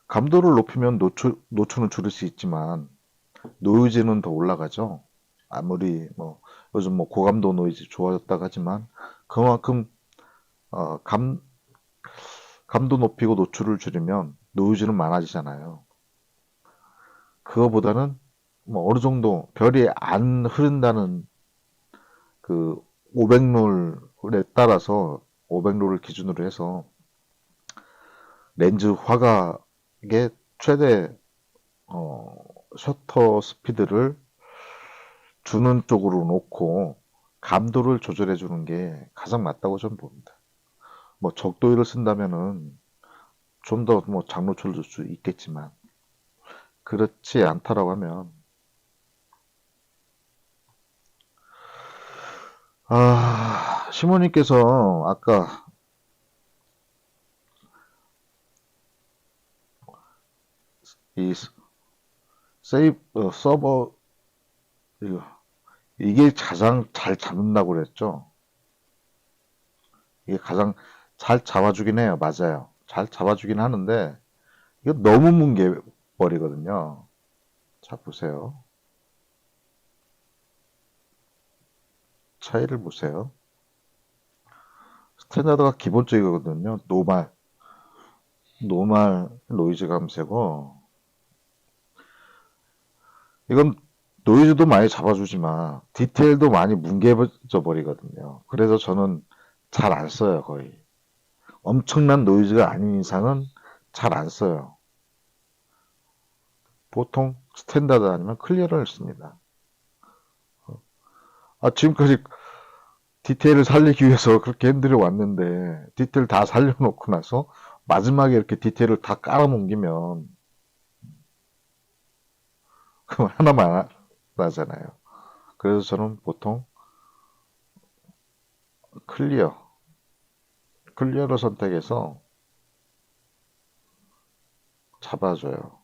감도를 높이면 노출은 줄일 수 있지만 노이즈는 더 올라가죠. 아무리 뭐 요즘 뭐 고감도 노이즈 좋아졌다고 하지만 그만큼 어, 감 감도 높이고 노출을 줄이면 노이즈는 많아지잖아요. 그거보다는 뭐 어느 정도 별이 안 흐른다는 그 500룰에 따라서 500룰을 기준으로 해서 렌즈 화각의 최대 어, 셔터 스피드를 주는 쪽으로 놓고 감도를 조절해 주는 게 가장 맞다고 저는 봅니다. 뭐 적도율을 쓴다면은 좀 더 뭐 장노출을 줄 수 있겠지만 그렇지 않다라고 하면 시모님께서 아까 이 서버 이거 이게 가장 잘 잡는다고 그랬죠. 이게 가장 잘 잡아주긴 해요. 맞아요. 잘 잡아주긴 하는데 이거 너무 뭉개버리거든요. 자 보세요. 차이를 보세요. 스탠다드가 기본적이거든요. 노말 노이즈 감쇄고 이건 노이즈도 많이 잡아주지만 디테일도 많이 뭉개져 버리거든요. 그래서 저는 잘 안 써요, 거의. 엄청난 노이즈가 아닌 이상은 잘 안 써요. 보통 스탠다드 아니면 클리어를 씁니다. 지금까지 디테일을 살리기 위해서 그렇게 핸들을 왔는데 디테일 다 살려놓고 나서 마지막에 이렇게 디테일을 다 깔아넘기면 그럼 하나만 나잖아요. 그래서 저는 보통 클리어, 클리어를 선택해서 잡아줘요.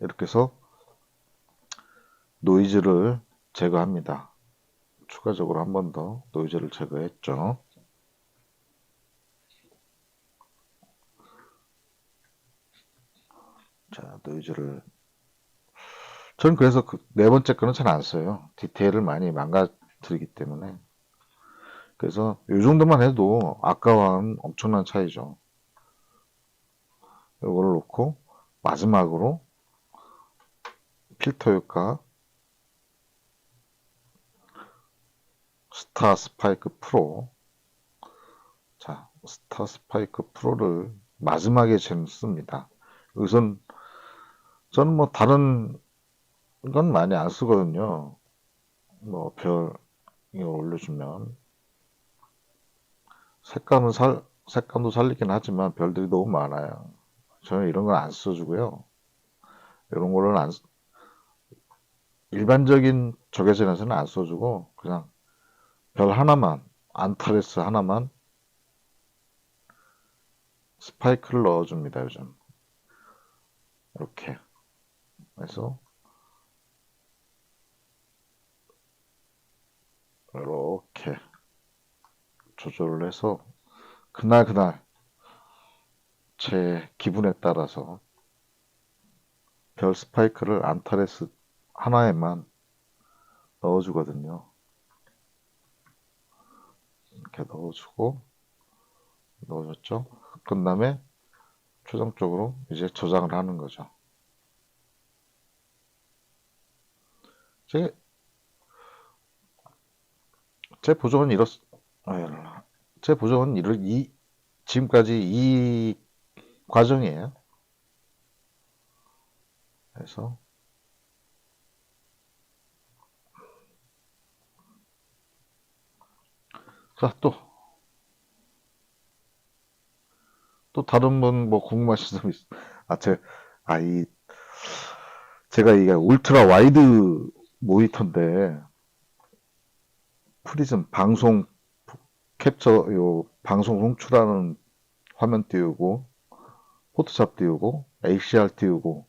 이렇게 해서 노이즈를 제거합니다. 추가적으로 한 번 더 노이즈를 제거했죠. 자, 노이즈를 전 그래서 그 네 번째 거는 잘 안 써요. 디테일을 많이 망가뜨리기 때문에. 그래서 이 정도만 해도 아까와는 엄청난 차이죠. 이걸 놓고 마지막으로 필터 효과 스타 스파이크 프로. 자, 스타 스파이크 프로를 마지막에 저는 씁니다. 여기선 저는 뭐 다른 건 많이 안 쓰거든요. 뭐 별 이거 올려주면 색감도 살리긴 하지만 별들이 너무 많아요. 저는 이런 건 안 써주고요. 이런 거는 일반적인 적외선에서는 안 써주고 그냥 별 하나만, 안타레스 하나만 스파이크를 넣어줍니다, 요즘. 이렇게 해서 이렇게 조절을 해서 그날 제 기분에 따라서 별 스파이크를 안타레스 하나에만 넣어주거든요. 이렇게 넣어줬죠. 그 다음에 최종적으로 이제 저장을 하는 거죠. 제, 제 보정은 제 보정은 지금까지 이 과정이에요. 그래서 자, 또 다른 분 뭐 궁금하신 점 있어? 아, 제가 이게 울트라 와이드 모니터인데 프리즘 방송 캡처 방송 송출하는 화면 띄우고 포토샵 띄우고 HDR 띄우고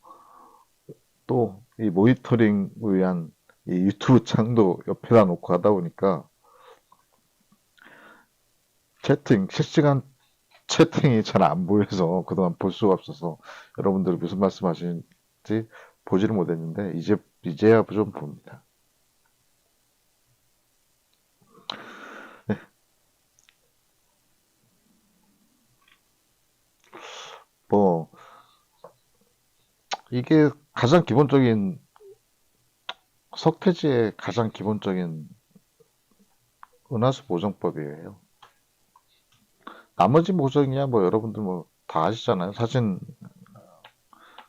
또 이 모니터링을 위한 이 유튜브 창도 옆에다 놓고 하다 보니까 실시간 채팅이 잘 안 보여서 그동안 볼 수가 없어서 여러분들이 무슨 말씀 하시는지 보지를 못했는데 이제야 좀 봅니다. 네, 뭐 이게 가장 기본적인 석태지의 가장 기본적인 은하수 보정법이에요. 나머지 보정이야 뭐 여러분들 뭐 다 아시잖아요. 사진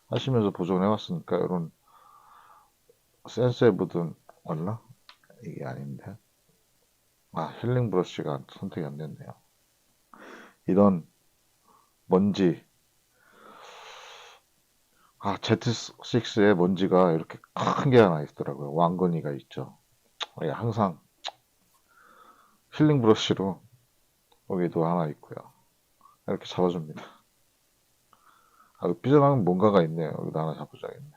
하시면서 보정을 해왔으니까 이런 센서에 묻은 맞나? 이게 아닌데. 아, 힐링 브러쉬가 선택이 안 됐네요. 이런 먼지, Z6에 먼지가 이렇게 큰 게 하나 있더라고요. 왕건이가 있죠. 예, 항상 힐링 브러쉬로 여기도 하나 있고요. 이렇게 잡아줍니다. 아, 삐져나온 뭔가가 있네요. 여기도 하나 잡아줘야겠네.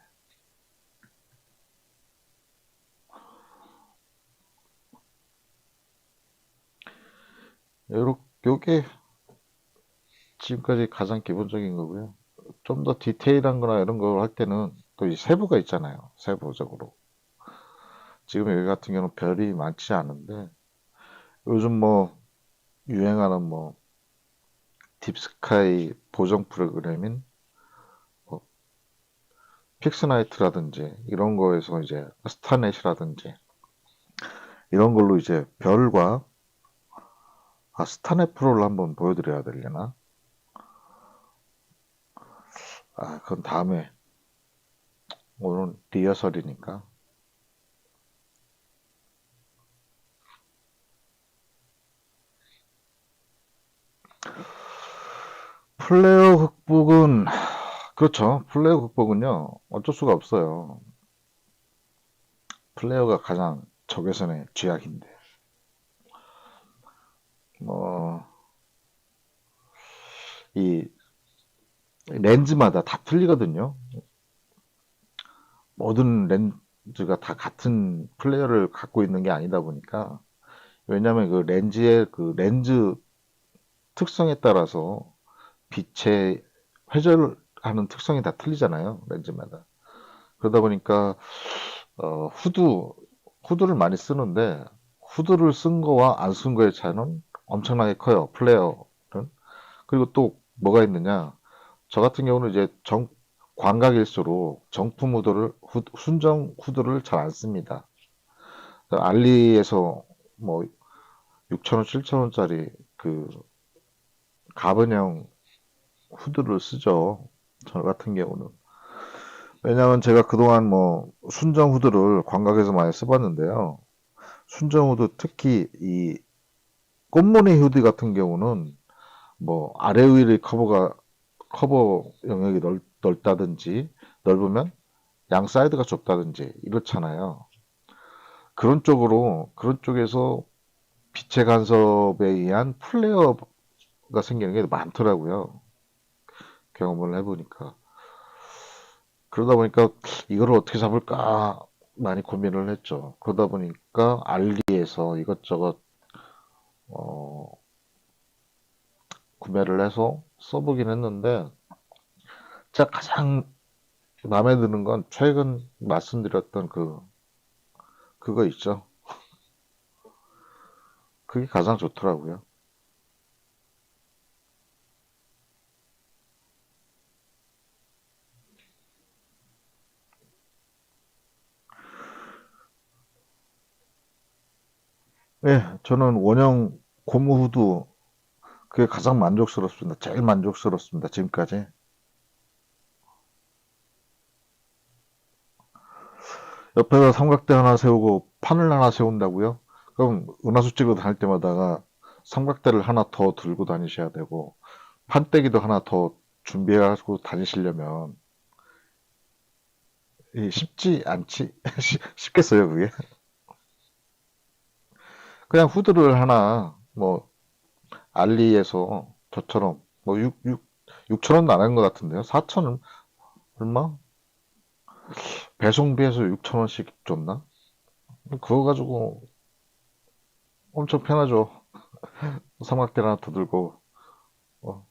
요게 지금까지 가장 기본적인 거고요. 좀 더 디테일한 거나 이런 걸 할 때는 또 이 세부가 있잖아요. 세부적으로. 지금 여기 같은 경우는 별이 많지 않은데 요즘 뭐 유행하는 뭐 딥스카이 보정 프로그램인 뭐 픽스나이트라든지 이런 거에서 이제 스타넷이라든지 이런 걸로 이제 별과 스타넷 프로를 한번 보여드려야 되려나? 아, 그건 다음에 오늘 리허설이니까. 플레어 극복은 그렇죠. 플레어 극복은요 어쩔 수가 없어요. 플레어가 가장 적외선의 쥐약인데 뭐 이 렌즈마다 다 틀리거든요. 모든 렌즈가 다 같은 플레이어를 갖고 있는 게 아니다 보니까 왜냐하면 그 렌즈의 그 렌즈 특성에 따라서 빛의 회절하는 특성이 다 틀리잖아요. 렌즈마다. 그러다 보니까 후드를 많이 쓰는데 후드를 쓴 거와 안 쓴 거의 차이는 엄청나게 커요. 플레이어는. 그리고 또 뭐가 있느냐? 저 같은 경우는 이제 광각일수록 정품 순정 후드를 잘 안 씁니다. 알리에서 뭐 6,000원, 7,000원짜리 그 가번형 후드를 쓰죠. 저 같은 경우는. 왜냐하면 제가 그동안 뭐 순정 후드를 광각에서 많이 써봤는데요. 순정 후드 특히 이 꽃무늬 후드 같은 경우는 뭐 아래 위의 커버 영역이 넓다든지 넓으면 양 사이드가 좁다든지 이렇잖아요. 그런 쪽에서 빛의 간섭에 의한 플레어가 생기는 게 많더라고요. 경험을 해보니까. 그러다 보니까 이걸 어떻게 잡을까 많이 고민을 했죠. 그러다 보니까 알리에서 이것저것 어, 구매를 해서 써보긴 했는데 제가 가장 마음에 드는 건 최근 말씀드렸던 그거 있죠. 그게 가장 좋더라고요. 예, 저는 원형 고무 후드 그게 가장 만족스럽습니다. 제일 만족스럽습니다. 지금까지. 옆에다 삼각대 하나 세우고 판을 하나 세운다고요? 그럼 은하수 찍어 다닐 때마다 삼각대를 하나 더 들고 다니셔야 되고 판때기도 하나 더 준비해가지고 다니시려면 쉽지 않지 쉽겠어요 그게? 그냥 후드를 하나 뭐 알리에서 저처럼 뭐 6천 원 나간 것 같은데요. 4천 원 얼마? 배송비에서 6천 원씩 줬나? 그거 가지고 엄청 편하죠. 삼각대 하나 더 들고 어,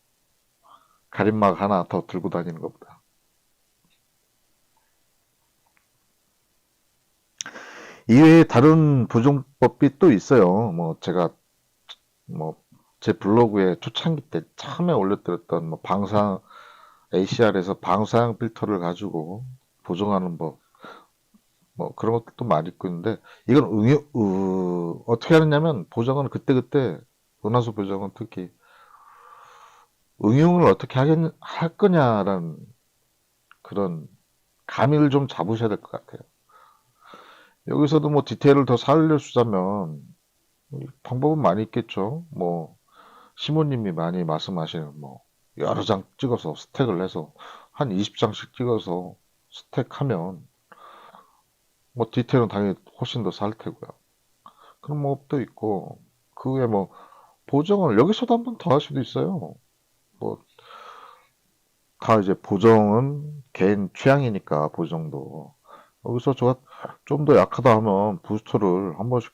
가림막 하나 더 들고 다니는 것보다. 이외에 다른 보정법이 또 있어요. 뭐 제가 뭐 제 블로그에 초창기 때 처음에 올려드렸던 뭐 방사능 ACR에서 방사형 필터를 가지고 보정하는 법, 뭐 그런 것도 많이 있고 있는데 이건 어떻게 하느냐면 보정은 그때그때 은하수 보정은 특히 응용을 어떻게 할 거냐라는 그런 감을 좀 잡으셔야 될 것 같아요. 여기서도 뭐 디테일을 더 살려주자면 방법은 많이 있겠죠. 뭐 시모님이 많이 말씀하시는 뭐 여러 장 찍어서 스택을 해서 한 20장씩 찍어서 스택하면 뭐 디테일은 당연히 훨씬 더 살 테고요. 그런 방법도 있고 그 후에 뭐 보정을 여기서도 한 번 더 할 수도 있어요. 뭐 다 이제 보정은 개인 취향이니까 보정도 여기서 저 좀 더 약하다 하면 부스터를 한 번씩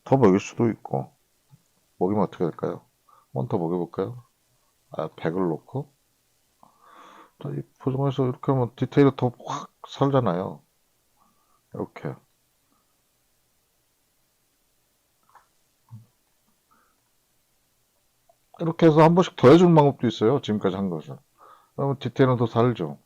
더 먹일 수도 있고 먹이면 어떻게 될까요? 한 번 더 먹여볼까요? 아, 100을 놓고 이 보정해서 이렇게 하면 디테일이 더 확 살잖아요. 이렇게 이렇게 해서 한 번씩 더 해주는 방법도 있어요. 지금까지 한 것은. 그러면 디테일은 더 살죠.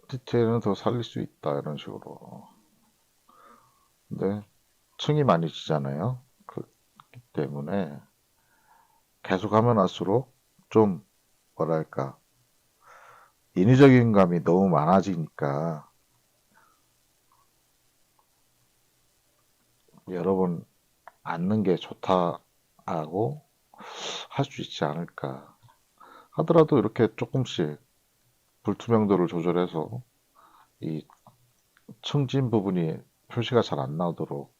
디테일은 더 살릴 수 있다 이런 식으로. 근데 층이 많이 지잖아요. 그렇기 때문에 계속 하면 할수록 좀 뭐랄까 인위적인 감이 너무 많아지니까 여러 번 앉는 게 좋다고 할 수 있지 않을까 하더라도 이렇게 조금씩 불투명도를 조절해서 이 층진 부분이 표시가 잘 안 나오도록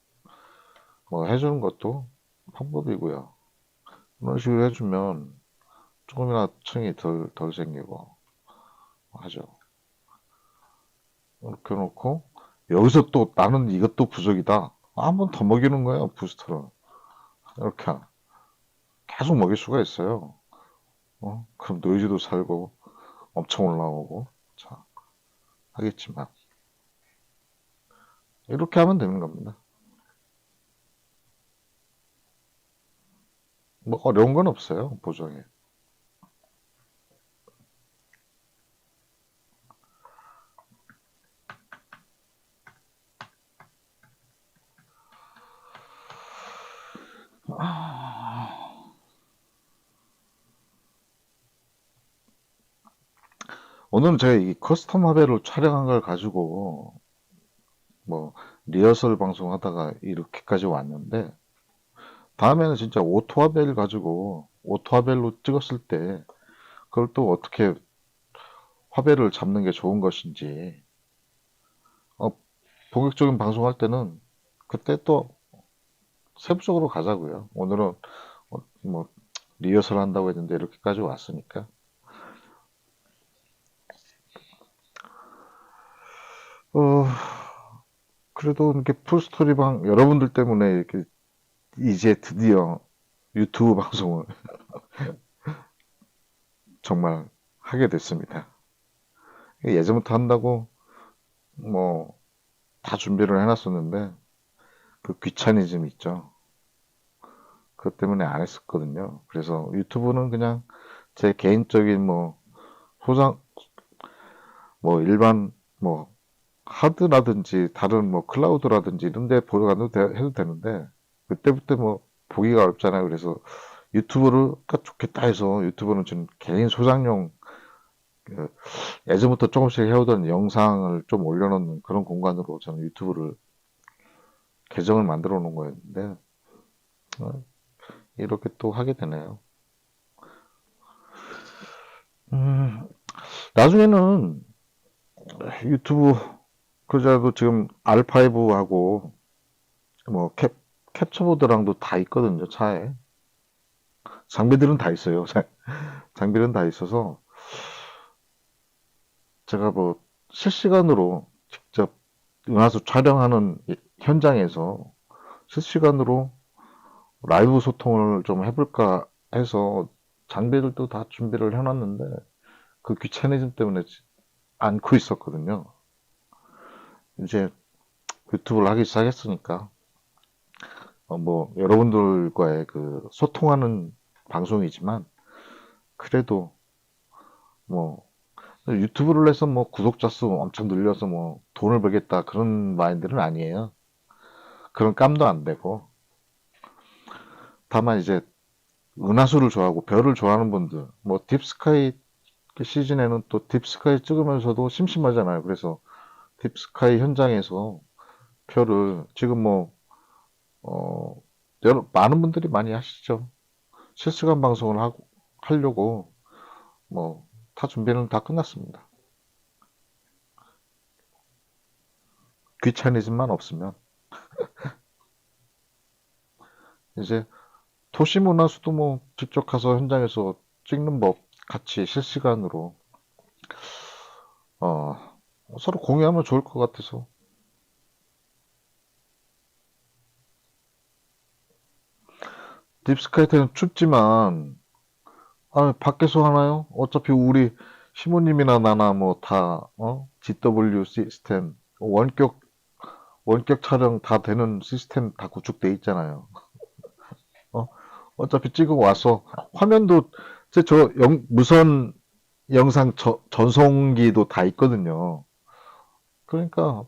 뭐 해주는 것도 방법이고요. 이런 식으로 해주면 조금이나 층이 덜 생기고 하죠. 이렇게 놓고 여기서 또 나는 이것도 부족이다. 한 번 더 먹이는 거예요, 부스터를. 이렇게 계속 먹일 수가 있어요. 그럼 노이즈도 살고 엄청 올라오고 자 하겠지만 이렇게 하면 되는 겁니다. 뭐 어려운 건 없어요, 보정에. 오늘은 제가 이 커스텀 화배로 촬영한 걸 가지고 뭐 리허설 방송하다가 이렇게까지 왔는데 다음에는 진짜 오토화벨 가지고 오토화벨로 찍었을 때 그걸 또 어떻게 화배를 잡는 게 좋은 것인지 본격적인 방송할 때는 그때 또 세부적으로 가자고요. 오늘은 뭐 리허설 한다고 했는데 이렇게까지 왔으니까. 어, 그래도 이렇게 풀스토리방 여러분들 때문에 이렇게 이제 드디어 유튜브 방송을 정말 하게 됐습니다. 예전부터 한다고 뭐 다 준비를 해놨었는데 그 귀차니즘 있죠. 그것 때문에 안 했었거든요. 그래서 유튜브는 그냥 제 개인적인 뭐 소장 뭐 일반 뭐 하드라든지 다른 뭐 클라우드라든지 이런 데 보여가도 해도 되는데 그때부터 뭐 보기가 어렵잖아요. 그래서 유튜브가 좋겠다 해서 유튜브는 좀 개인 소장용 그 예전부터 조금씩 해오던 영상을 좀 올려놓는 그런 공간으로 저는 유튜브를 계정을 만들어 놓은 거였는데 어, 이렇게 또 하게 되네요. 음, 나중에는 유튜브 그자도 지금 R5하고 뭐 캡처보드랑도 다 있거든요, 차에. 장비들은 다 있어요. 장비는 다 있어서 제가 뭐 실시간으로 직접 은하수 촬영하는 현장에서 실시간으로 라이브 소통을 좀 해볼까 해서 장비들도 다 준비를 해놨는데 그 귀차니즘 때문에 않고 있었거든요. 이제 유튜브를 하기 시작했으니까 뭐 여러분들과의 그 소통하는 방송이지만 그래도 뭐 유튜브를 해서 뭐 구독자 수 엄청 늘려서 뭐 돈을 벌겠다 그런 마인드는 아니에요. 그런 깜도 안 되고 다만 이제 은하수를 좋아하고 별을 좋아하는 분들 뭐 딥스카이 시즌에는 또 딥스카이 찍으면서도 심심하잖아요. 그래서 딥스카이 현장에서 표를 지금 뭐 많은 분들이 많이 하시죠. 실시간 방송을 하려고 뭐 다 준비는 다 끝났습니다. 귀차니즘만 없으면 이제 도시문화수도 뭐 직접 가서 현장에서 찍는 법 같이 실시간으로 어, 서로 공유하면 좋을 것 같아서 딥스카이트는 춥지만 밖에서 하나요? 어차피 우리 시모님이나 나나 뭐 다 GW 시스템 원격 촬영 다 되는 시스템 다 구축돼 있잖아요. 어, 어차피 찍어 와서 화면도 무선 영상 전송기도 다 있거든요. 그러니까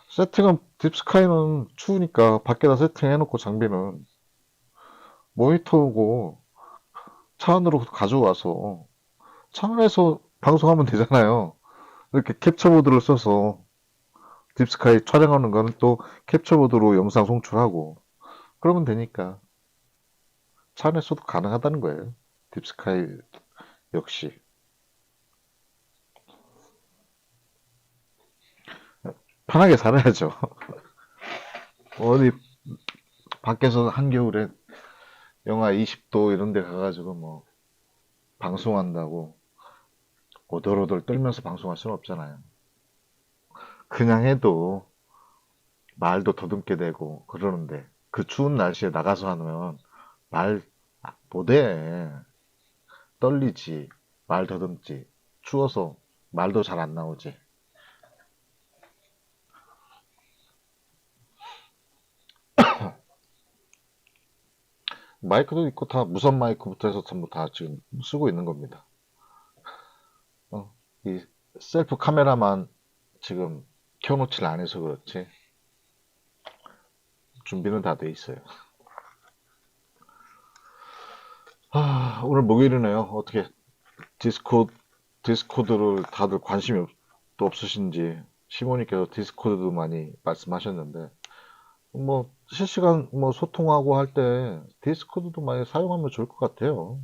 세팅은 딥스카이는 추우니까 밖에다 세팅해놓고 장비는 모니터고 차 안으로 가져와서 차 안에서 방송하면 되잖아요. 이렇게 캡처보드를 써서 딥스카이 촬영하는 거는 또 캡처보드로 영상 송출하고 그러면 되니까 차 안에서도 가능하다는 거예요. 딥스카이 역시 편하게 살아야죠. 어디 밖에서 한겨울에 영하 20도 이런 데 가가지고 뭐 방송한다고 오돌오돌 떨면서 방송할 수는 없잖아요. 그냥 해도 말도 더듬게 되고 그러는데 그 추운 날씨에 나가서 하면 말 못해. 떨리지. 말 더듬지. 추워서 말도 잘 안 나오지. 마이크도 있고 다 무선 마이크부터 해서 전부 다 지금 쓰고 있는 겁니다. 이 셀프 카메라만 지금 켜놓질 않아서 그렇지 준비는 다 돼 있어요. 오늘 목요일이네요. 어떻게 디스코드를 다들 관심이 또 없으신지 시모님께서 디스코드도 많이 말씀하셨는데 뭐 실시간 뭐 소통하고 할 때 디스코드도 많이 사용하면 좋을 것 같아요.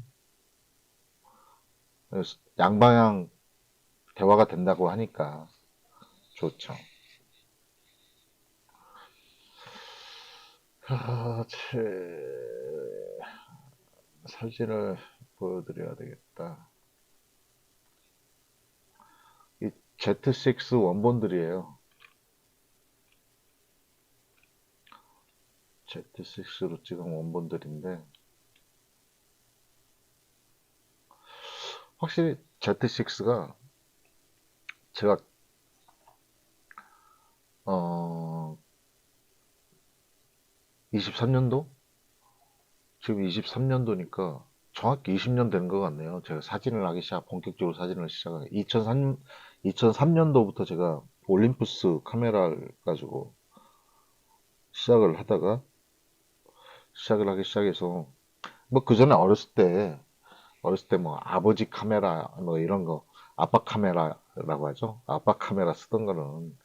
양방향 대화가 된다고 하니까 좋죠. 제 사진을 보여드려야 되겠다. 이 Z6 원본들이에요. Z6로 찍은 원본들인데, 확실히 Z6가 제가, 23년도? 지금 23년도니까 정확히 20년 된 것 같네요. 제가 본격적으로 사진을 시작한 2003년도부터 제가 올림푸스 카메라를 가지고 시작을 하기 시작해서, 뭐 그 전에 어렸을 때 뭐 아버지 카메라 뭐 이런 거, 아빠 카메라라고 하죠. 아빠 카메라 쓰던 거는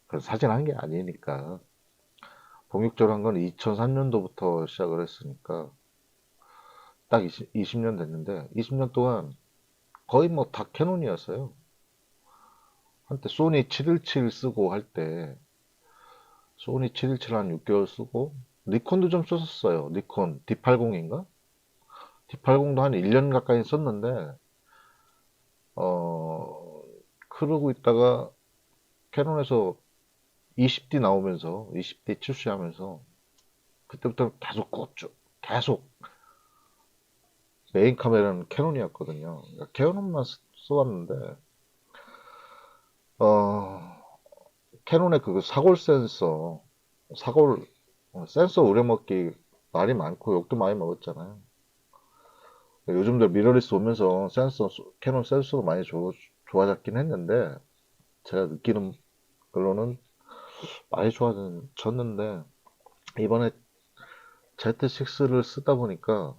그 사진 한 게 아니니까. 본격적으로 한 건 2003년도부터 시작을 했으니까 딱 20년 됐는데, 20년 동안 거의 뭐 다 캐논이었어요. 한때 소니 717 쓰고 할 때, 소니 717 한 6개월 쓰고, 니콘도 좀 썼었어요. 니콘 D80인가? D80도 한 1년 가까이 썼는데, 어, 그러고 있다가 캐논에서 20D 나오면서, 20D 출시하면서, 그때부터 계속 꽂죠. 계속. 메인 카메라는 캐논이었거든요. 그러니까 캐논만 써왔는데, 어, 캐논의 그 사골 센서, 사골, 센서 우려먹기 말이 많고 욕도 많이 먹었잖아요. 요즘들 미러리스 오면서 캐논 센서도 많이 좋아졌긴 했는데, 제가 느끼는 걸로는 많이 좋아졌는데, 이번에 Z6를 쓰다 보니까,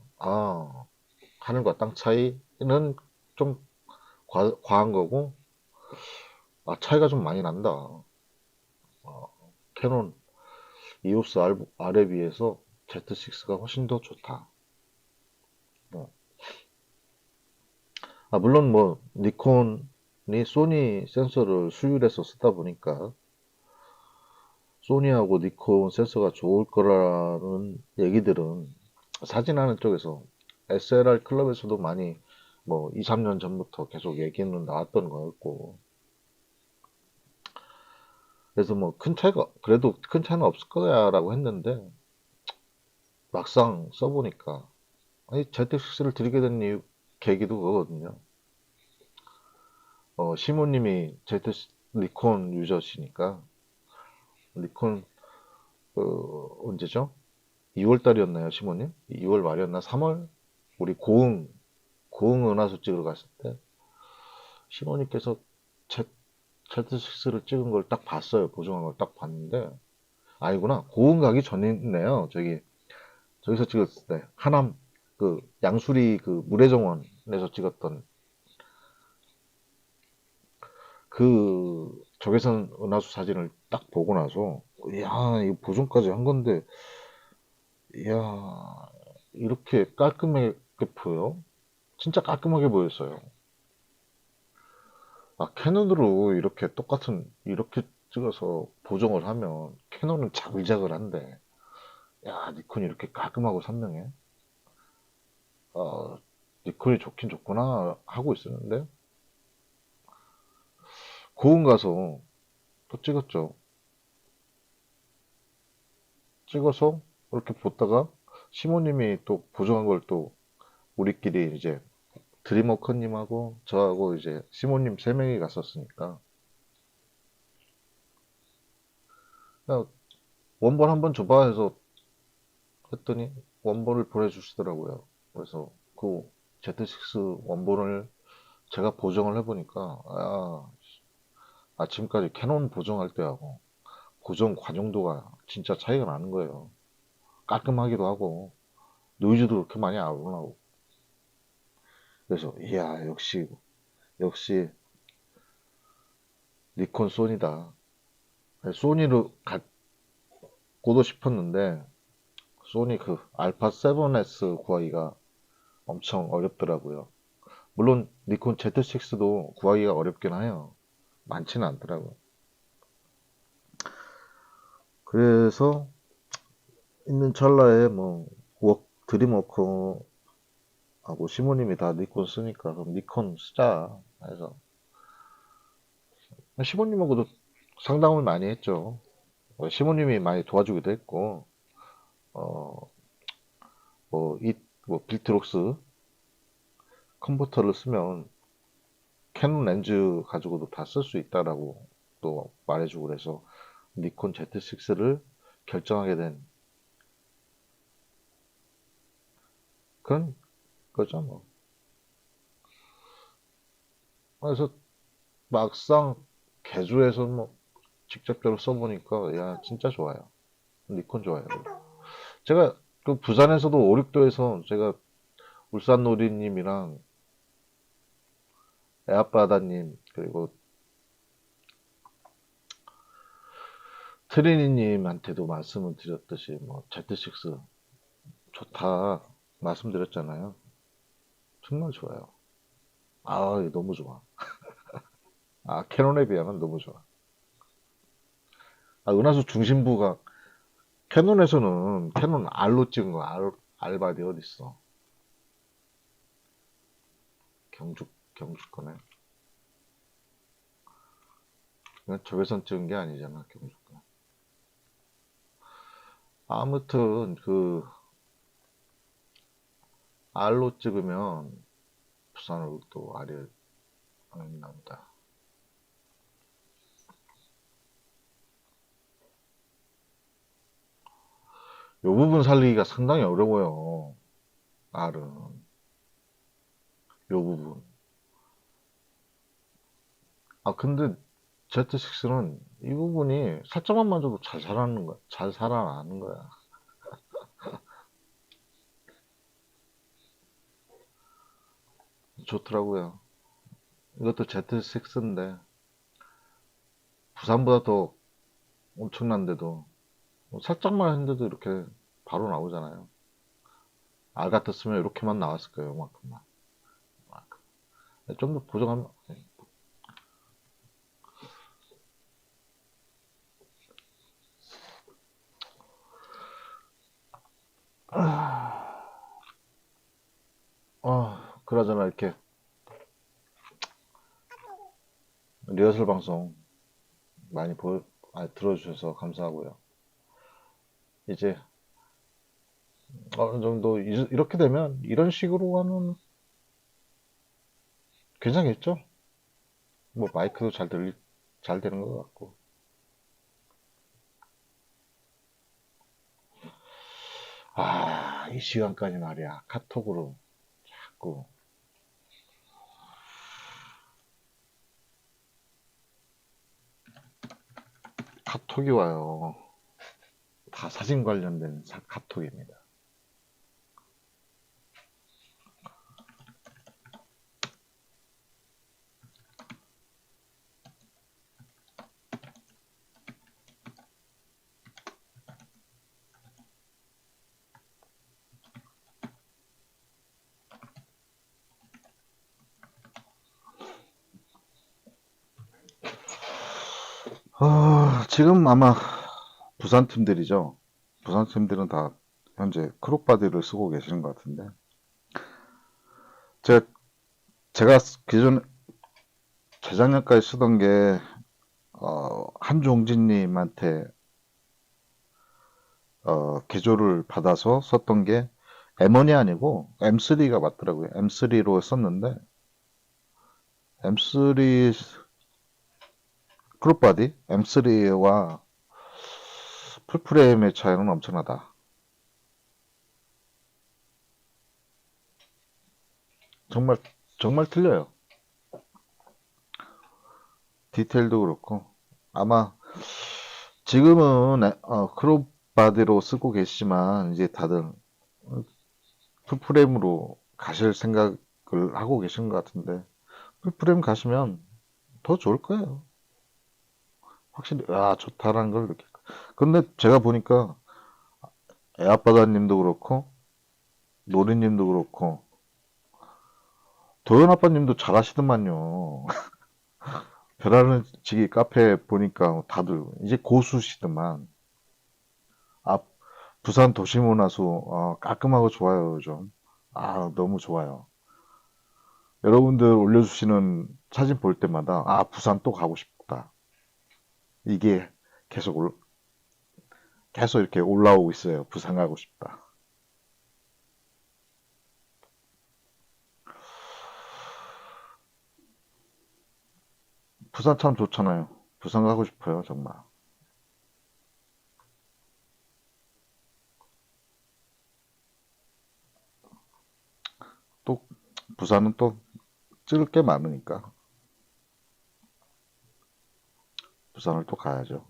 하늘과 땅 차이는 좀 과한 거고, 차이가 좀 많이 난다. 캐논 EOS R에 비해서 Z6가 훨씬 더 좋다. 어. 물론 뭐 니콘이 소니 센서를 수율해서 쓰다 보니까 소니하고 니콘 센서가 좋을 거라는 얘기들은 사진하는 쪽에서 SLR 클럽에서도 많이 뭐 2, 3년 전부터 계속 얘기는 나왔던 거였고, 그래서 뭐 그래도 큰 차이는 없을 거야라고 했는데, 막상 써보니까 아니 ZX6를 들이게 된 계기도 그거거든요. 시모님이 니콘 유저시니까, 니콘 언제죠? 2월 달이었나요, 시모님? 2월 말이었나? 3월? 우리 고흥 은하수 찍으러 갔을 때 시모님께서 Z6를 찍은 걸 딱 봤어요. 보정한 걸 딱 봤는데, 아니구나, 고흥 가기 전이네요. 저기서 찍었을 때 하남, 그 양수리 그 물회정원에서 찍었던 그 적외선 은하수 사진을 딱 보고 나서, 이야, 이거 보정까지 한 건데, 이야, 이렇게 깔끔하게 보여? 진짜 깔끔하게 보였어요. 캐논으로 이렇게 찍어서 보정을 하면 캐논은 자글자글한데, 야, 니콘이 이렇게 깔끔하고 선명해? 아, 니콘이 좋긴 좋구나 하고 있었는데, 고흥 가서 또 찍었죠. 찍어서 이렇게 보다가 시모님이 또 보정한 걸 또 우리끼리 이제 드림워커님하고 저하고 이제 시모님 세 명이 갔었으니까, 야, 원본 한번 줘봐 해서 했더니 원본을 보내주시더라고요. 그래서 그 Z6 원본을 제가 보정을 해보니까, 지금까지 캐논 보정할 때하고 보정 관용도가 진짜 차이가 나는 거예요. 깔끔하기도 하고 노이즈도 그렇게 많이 안 나고. 그래서 이야, 역시 니콘 소니다. 소니로 갖고도 싶었는데, 소니 그 알파 7S 구하기가 엄청 어렵더라고요. 물론 니콘 Z6도 구하기가 어렵긴 해요. 많지는 않더라고요. 그래서 있는 찰나에 뭐 드림워커하고 시모님이 다 니콘 쓰니까 그럼 니콘 쓰자 해서 시모님하고도 상담을 많이 했죠. 시모님이 많이 도와주기도 했고 어, 뭐, 빌트록스 컨버터를 쓰면 캐논 렌즈 가지고도 다 쓸 수 있다라고 또 말해주고 그래서 니콘 Z6를 결정하게 된 그런 거죠, 뭐. 그래서 막상 개조해서 뭐 직접적으로 써보니까 야 진짜 좋아요. 니콘 좋아요. 제가 그 부산에서도 오륙도에서 제가 울산놀이님이랑 애아빠다님 그리고 트리니님한테도 말씀을 드렸듯이 뭐 Z6 좋다 말씀드렸잖아요. 정말 좋아요. 아 너무 좋아. 아 캐논에 비하면 너무 좋아. 아 은하수 중심부가 캐논에서는 캐논 R로 찍은 거 R바디 어딨어? 경주 거네. 그냥 적외선 찍은 게 아니잖아 경주 거. 아무튼 그 R로 찍으면 부산으로 또 R이 나온다. 요 부분 살리기가 상당히 어려워요. R은 요 부분. 아 근데 Z6는 이 부분이 살짝만 만져도 잘 살아나는 거야. 잘 살아나는 거야. 좋더라고요. 이것도 Z6인데 부산보다 더 엄청난데도 뭐 살짝만 했는데도 이렇게 바로 나오잖아요. 알 같았으면 이렇게만 나왔을 거예요. 이만큼만. 좀 더 보정하면 그러잖아 이렇게 리허설 방송 많이 들어주셔서 감사하고요. 이제 어느 정도 이렇게 되면 이런 식으로 하면 괜찮겠죠? 뭐 마이크도 잘 되는 것 같고. 이 시간까지 말이야. 카톡으로 자꾸 카톡이 와요. 다 사진 관련된 카톡입니다. 지금 아마 부산 팀들이죠. 부산 팀들은 다 현재 크롭바디를 쓰고 계시는 것 같은데. 제가, 제가 기존 재작년까지 쓰던 게, 한종진님한테, 개조를 받아서 썼던 게 M1이 아니고 M3가 맞더라고요. M3로 썼는데, M3 크롭바디, M3와 풀프레임의 차이는 엄청나다. 정말, 정말 틀려요. 디테일도 그렇고. 아마 지금은 크롭 바디로 쓰고 계시지만 이제 다들 풀프레임으로 가실 생각을 하고 계신 것 같은데 풀프레임 가시면 더 좋을 거예요. 확실히 좋다라는 걸 느낄 거예요. 근데 제가 보니까 애아빠다님도 그렇고 노리님도 그렇고 도연아빠님도 잘하시더만요. 별하는 지기 카페 보니까 다들 이제 고수시더만. 아, 부산 도시문화수 깔끔하고 좋아요, 요즘. 너무 좋아요. 여러분들 올려주시는 사진 볼 때마다 부산 또 가고 싶다. 이게 계속 계속 이렇게 올라오고 있어요. 부산 가고 싶다. 부산 참 좋잖아요. 부산 가고 싶어요, 정말. 또 부산은 또 찍을 게 많으니까 부산을 또 가야죠.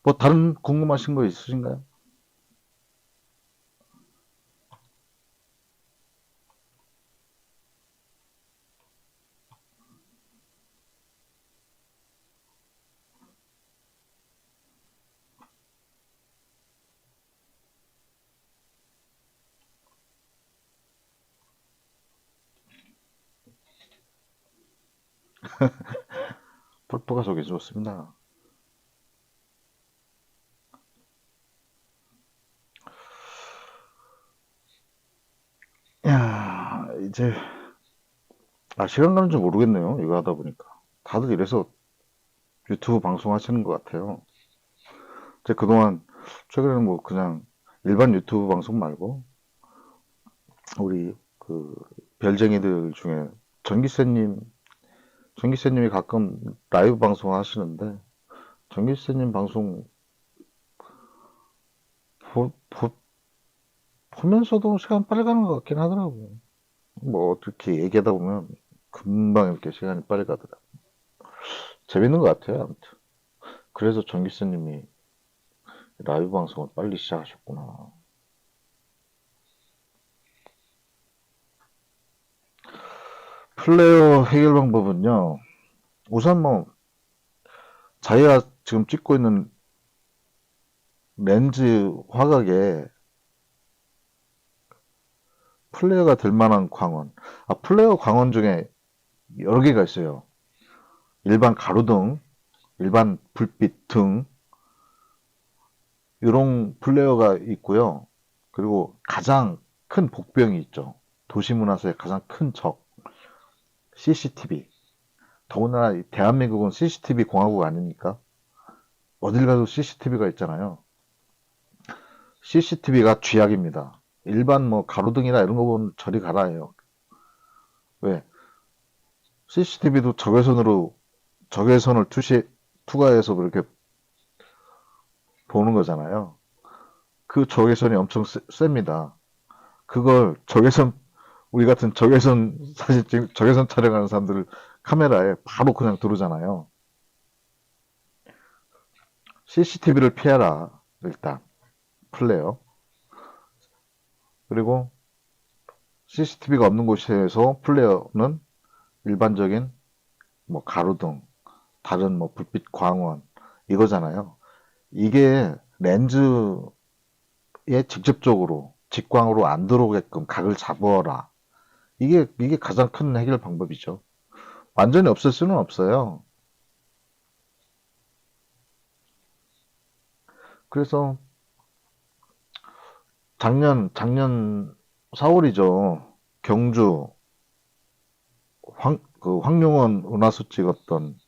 뭐 다른 궁금하신 거 있으신가요? 폴포가 속이 좋습니다. 야, 이제 시간 가는 줄 모르겠네요. 이거 하다 보니까 다들 이래서 유튜브 방송하시는 것 같아요. 제 그동안 최근에는 뭐 그냥 일반 유튜브 방송 말고 우리 그 별쟁이들 중에 전기세님, 전기세님이 가끔 라이브 방송 하시는데 전기세님 방송 보, 보, 보면서도 시간 빨리 가는 것 같긴 하더라고요. 뭐 어떻게 얘기하다 보면 금방 이렇게 시간이 빨리 가더라. 재밌는 것 같아요, 아무튼. 그래서 전기세님이 라이브 방송을 빨리 시작하셨구나. 플레이어 해결 방법은요, 우선 뭐 자기가 지금 찍고 있는 렌즈 화각에 플레이어가 될 만한 광원. 플레이어 광원 중에 여러 개가 있어요. 일반 가로등, 일반 불빛 등, 이런 플레이어가 있고요. 그리고 가장 큰 복병이 있죠. 도시문화사의 가장 큰 적, CCTV. 더군다나 대한민국은 CCTV 공화국 아닙니까? 어딜 가도 CCTV가 있잖아요. CCTV가 쥐약입니다. 일반 뭐 가로등이나 이런 거 보면 저리 가라예요. 왜? CCTV도 적외선을 투과해서 그렇게 보는 거잖아요. 그 적외선이 엄청 셉니다. 그걸 우리 같은 적외선 촬영하는 사람들 카메라에 바로 그냥 들어오잖아요. CCTV를 피해라. 일단, 플레이어. 그리고 CCTV가 없는 곳에서 플레이어는 일반적인 뭐 가로등, 다른 뭐 불빛 광원, 이거잖아요. 이게 렌즈에 직접적으로 직광으로 안 들어오게끔 각을 잡아라. 이게 가장 큰 해결 방법이죠. 완전히 없앨 수는 없어요. 그래서 작년 4월이죠. 경주 황룡원 은하수 찍었던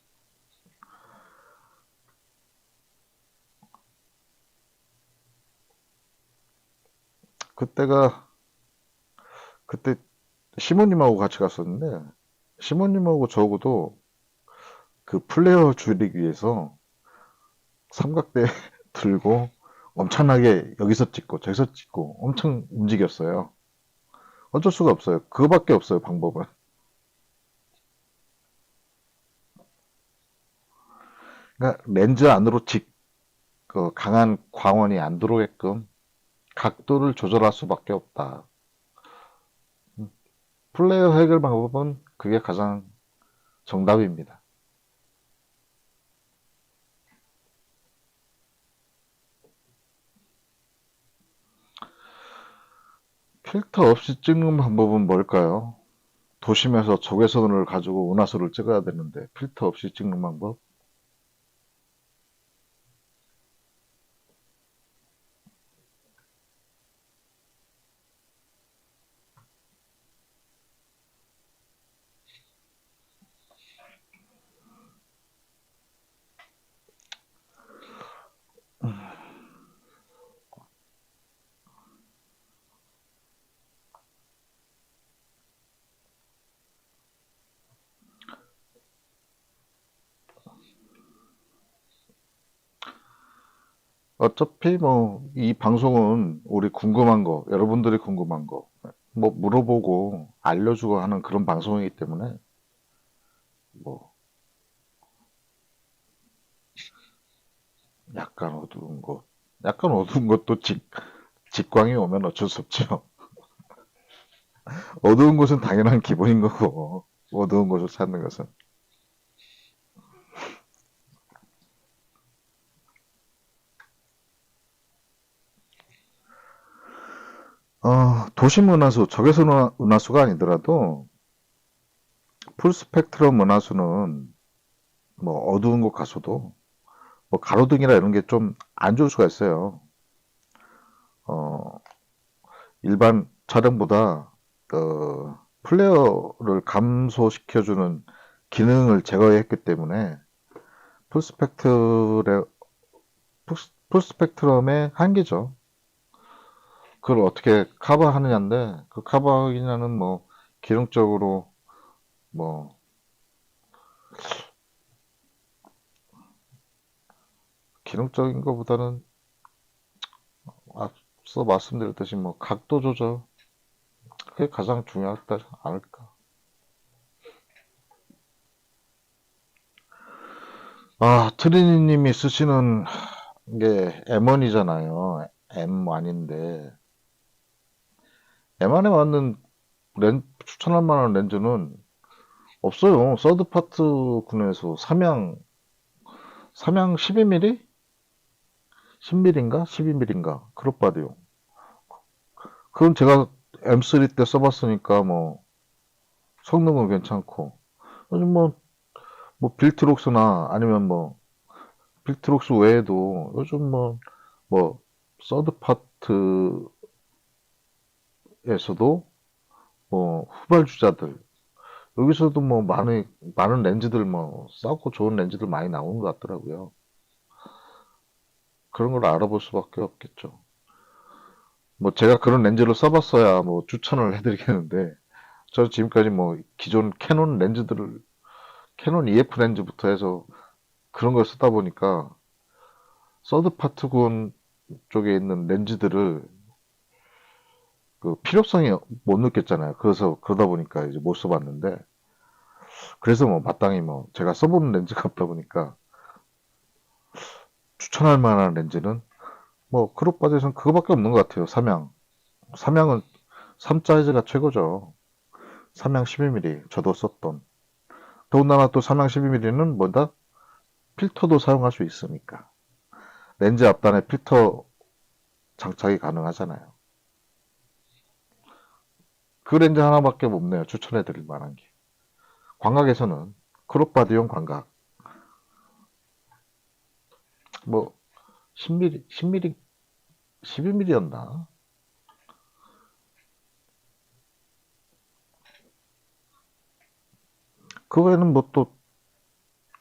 그때가 그때 시모님하고 같이 갔었는데 시모님하고 저하고도 그 플레이어 줄이기 위해서 삼각대 들고 엄청나게 여기서 찍고 저기서 찍고 엄청 움직였어요. 어쩔 수가 없어요. 그거밖에 없어요, 방법은. 그러니까 렌즈 안으로 강한 광원이 안 들어오게끔 각도를 조절할 수밖에 없다. 플레이어 해결 방법은 그게 가장 정답입니다. 필터 없이 찍는 방법은 뭘까요? 도심에서 적외선을 가지고 은하수를 찍어야 되는데 필터 없이 찍는 방법? 어차피 뭐 이 방송은 우리 궁금한 거, 여러분들이 궁금한 거, 뭐 물어보고 알려주고 하는 그런 방송이기 때문에 뭐 약간 어두운 것, 약간 어두운 것도 직광이 오면 어쩔 수 없죠. 어두운 곳은 당연한 기본인 거고, 어두운 곳을 찾는 것은. 도심 은하수, 적외선 은하수가 아니더라도 풀 스펙트럼 은하수는 뭐 어두운 곳 가서도 뭐 가로등이나 이런 게 좀 안 좋을 수가 있어요. 어, 일반 촬영보다 플레어를 감소시켜주는 기능을 제거했기 때문에 풀스펙트럼의 풀스펙트럼의 한계죠. 그걸 어떻게 커버하느냐인데 그 커버하기냐는 뭐 기능적으로 뭐 기능적인 것보다는 앞서 말씀드렸듯이 뭐 각도 조절 그게 가장 중요하지 않을까. 트리니님이 쓰시는 게 M1이잖아요. M1인데 M1에 맞는 추천할 만한 렌즈는 없어요. 서드파트 군에서 삼양 12mm? 10mm인가? 12mm인가? 크롭바디용. 그건 제가 M3 때 써봤으니까 뭐 성능은 괜찮고 요즘 뭐 빌트록스나 아니면 뭐 빌트록스 외에도 요즘 뭐 서드파트에서도 뭐 후발주자들 여기서도 뭐 많은 렌즈들 뭐 싸고 좋은 렌즈들 많이 나오는 것 같더라고요. 그런 걸 알아볼 수밖에 없겠죠. 뭐 제가 그런 렌즈를 써봤어야 뭐 추천을 해드리겠는데 저 지금까지 뭐 기존 캐논 EF 렌즈부터 해서 그런 걸 쓰다 보니까 서드 파트군 쪽에 있는 렌즈들을 그 필요성이 못 느꼈잖아요. 그래서 그러다 보니까 이제 못 써봤는데 그래서 뭐 마땅히 뭐 제가 써보는 렌즈가 없다 보니까 추천할 만한 렌즈는 뭐 크롭 바디에서는 그거밖에 없는 것 같아요. 삼양은 3사이즈가 최고죠. 삼양 12mm 저도 썼던. 더군다나 또 삼양 12mm는 뭐다? 필터도 사용할 수 있으니까. 렌즈 앞단에 필터 장착이 가능하잖아요. 그 렌즈 하나밖에 없네요. 추천해 드릴 만한 게. 광각에서는 크롭바디용 광각. 뭐 10mm, 10mm, 12mm였나? 그 외에는 뭐 또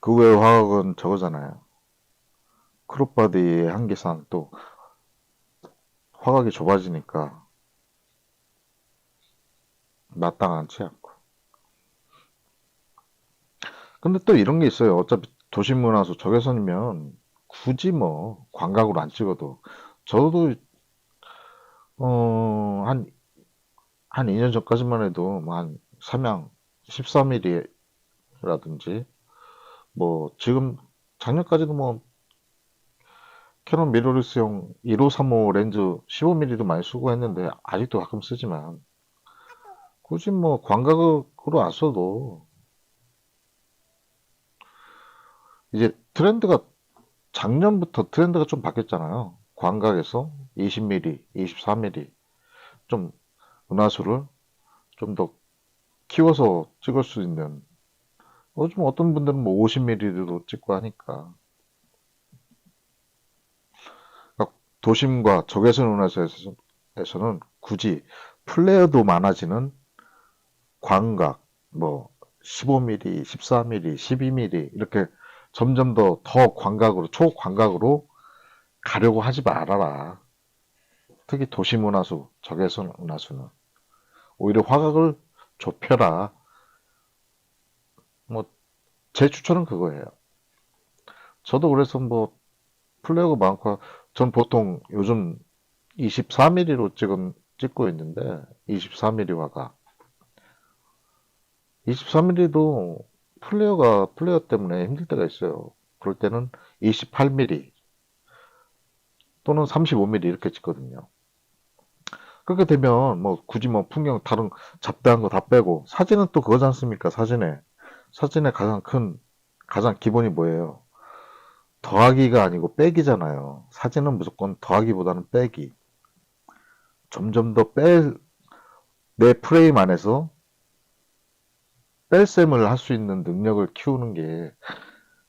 그 외의 화학은 저거잖아요. 크롭바디의 한계상 또 화각이 좁아지니까 마땅하지 않고. 근데 또 이런 게 있어요. 어차피 도심문화수 적외선이면 굳이 뭐 광각으로 안 찍어도 저도 어, 한 2년 전까지만 해도 뭐한 삼양 14mm라든지 뭐 지금 작년까지도 뭐 캐논 미러리스용 1535 렌즈 15mm도 많이 쓰고 했는데 아직도 가끔 쓰지만 굳이 뭐 광각으로 안 써도 이제 작년부터 트렌드가 좀 바뀌었잖아요. 광각에서 20mm, 24mm 좀 은하수를 좀 더 키워서 찍을 수 있는, 요즘 어떤 분들은 뭐 50mm로 찍고 하니까. 그러니까 도심과 적외선 운하에서는 굳이 플레어도 많아지는 광각, 뭐 15mm, 14mm, 12mm 이렇게 점점 더 광각으로, 초광각으로 가려고 하지 말아라. 특히 도심 운하수, 적외선 운하수는 오히려 화각을 좁혀라. 뭐 제 추천은 그거예요. 저도 그래서 뭐 플레어가 많고, 전 보통 요즘 24mm로 찍고 있는데, 24mm 화각. 24mm도 플레어 때문에 힘들 때가 있어요. 그럴 때는 28mm 또는 35mm 이렇게 찍거든요. 그렇게 되면 뭐 굳이 뭐 풍경 다른 잡다한 거 다 빼고, 사진은 또 그거지 않습니까? 사진의 가장 기본이 뭐예요? 더하기가 아니고 빼기잖아요. 사진은 무조건 더하기보다는 빼기. 점점 내 프레임 안에서 뺄셈을 할 수 있는 능력을 키우는 게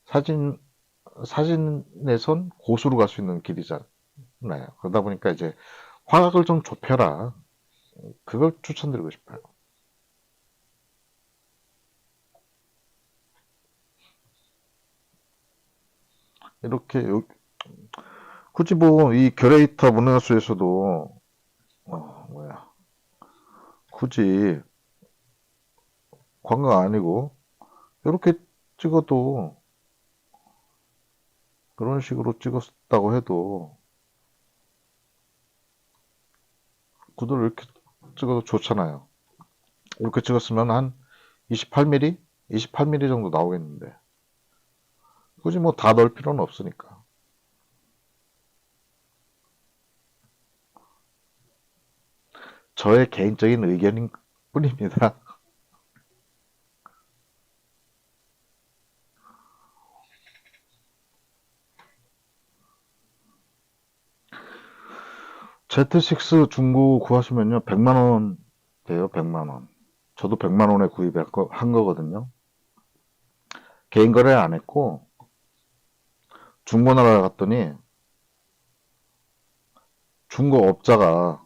사진, 사진에선 고수로 갈 수 있는 길이잖아요. 그러다 보니까 이제 화각을 좀 좁혀라. 그걸 추천드리고 싶어요. 이렇게, 굳이 뭐, 이 큐레이터 문해수에서도, 뭐야, 굳이 광고 아니고, 이렇게 찍어도, 그런 식으로 찍었다고 해도, 구도를 이렇게 찍어도 좋잖아요. 이렇게 찍었으면 한 28mm? 28mm 정도 나오겠는데. 굳이 뭐 다 넣을 필요는 없으니까. 저의 개인적인 의견인 뿐입니다. Z6 중고 구하시면요, 100만 원 돼요, 100만 원. 저도 100만 원에 한 거거든요. 개인 거래 안 했고, 중고나라 갔더니, 중고업체가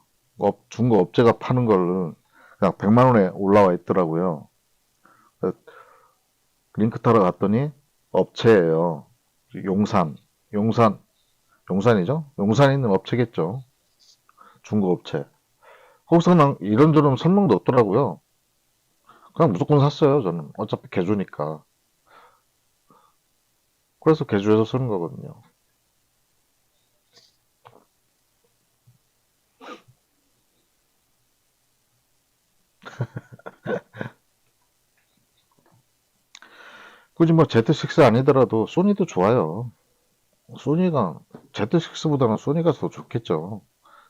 파는 걸 그냥 100만 원에 올라와 있더라고요. 링크 타러 갔더니, 업체예요. 용산, 용산, 용산이죠? 용산에 있는 업체겠죠. 중고업체. 거기서 그냥 이런저런 설명도 없더라고요. 그냥 무조건 샀어요, 저는. 어차피 개주니까. 그래서 개주해서 쓰는 거거든요. 굳이 뭐 Z6 아니더라도 소니도 좋아요. 소니가, Z6보다는 소니가 더 좋겠죠.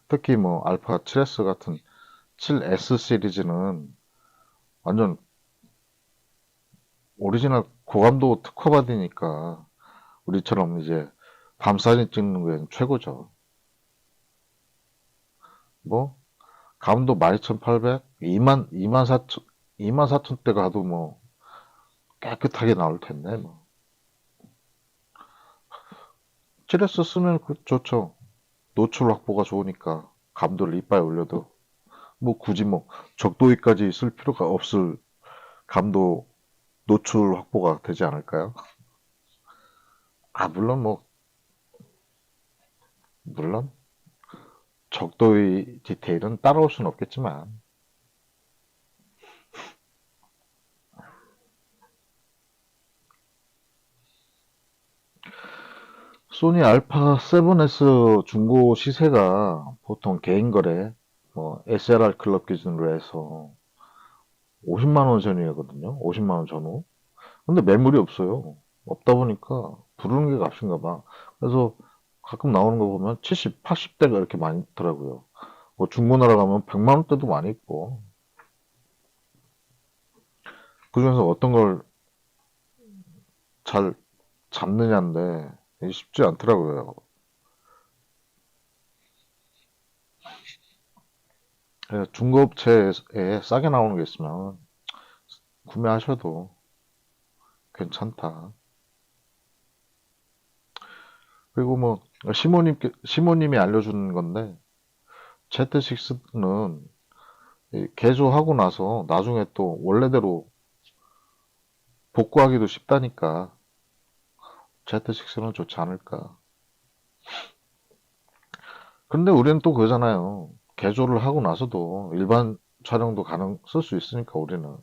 특히 뭐 알파 7S 같은 7S 시리즈는 완전 오리지널 고감도 특화받으니까 우리처럼 이제 밤사진 찍는 게 최고죠. 뭐 감도 12800, 2만 4천 대 가도 뭐 깨끗하게 나올 텐데 뭐. 7S 쓰면 좋죠. 노출 확보가 좋으니까 감도를 이빨 올려도 뭐 굳이 뭐 적도위까지 쓸 필요가 없을 감도 노출 확보가 되지 않을까요? 물론 물론 적도의 디테일은 따라올 수는 없겠지만, 소니 알파 7S 중고 시세가 보통 개인 거래, 뭐 SLR 클럽 기준으로 해서 50만 원 전이거든요. 50만 원 전후. 근데 매물이 없어요. 없다 보니까 부르는 게 값인가 봐. 그래서 가끔 나오는 거 보면 70, 80대가 이렇게 많더라고요. 뭐 중고나라 가면 100만 원대도 많이 있고. 그중에서 어떤 걸 잘 잡느냐인데 쉽지 않더라고요. 중고업체에 싸게 나오는 게 있으면 구매하셔도 괜찮다. 그리고 뭐 시모님이 알려준 건데 Z6는 개조하고 나서 나중에 또 원래대로 복구하기도 쉽다니까 Z6는 좋지 않을까. 근데 우리는 또 그러잖아요. 개조를 하고 나서도 일반 촬영도 쓸 수 있으니까 우리는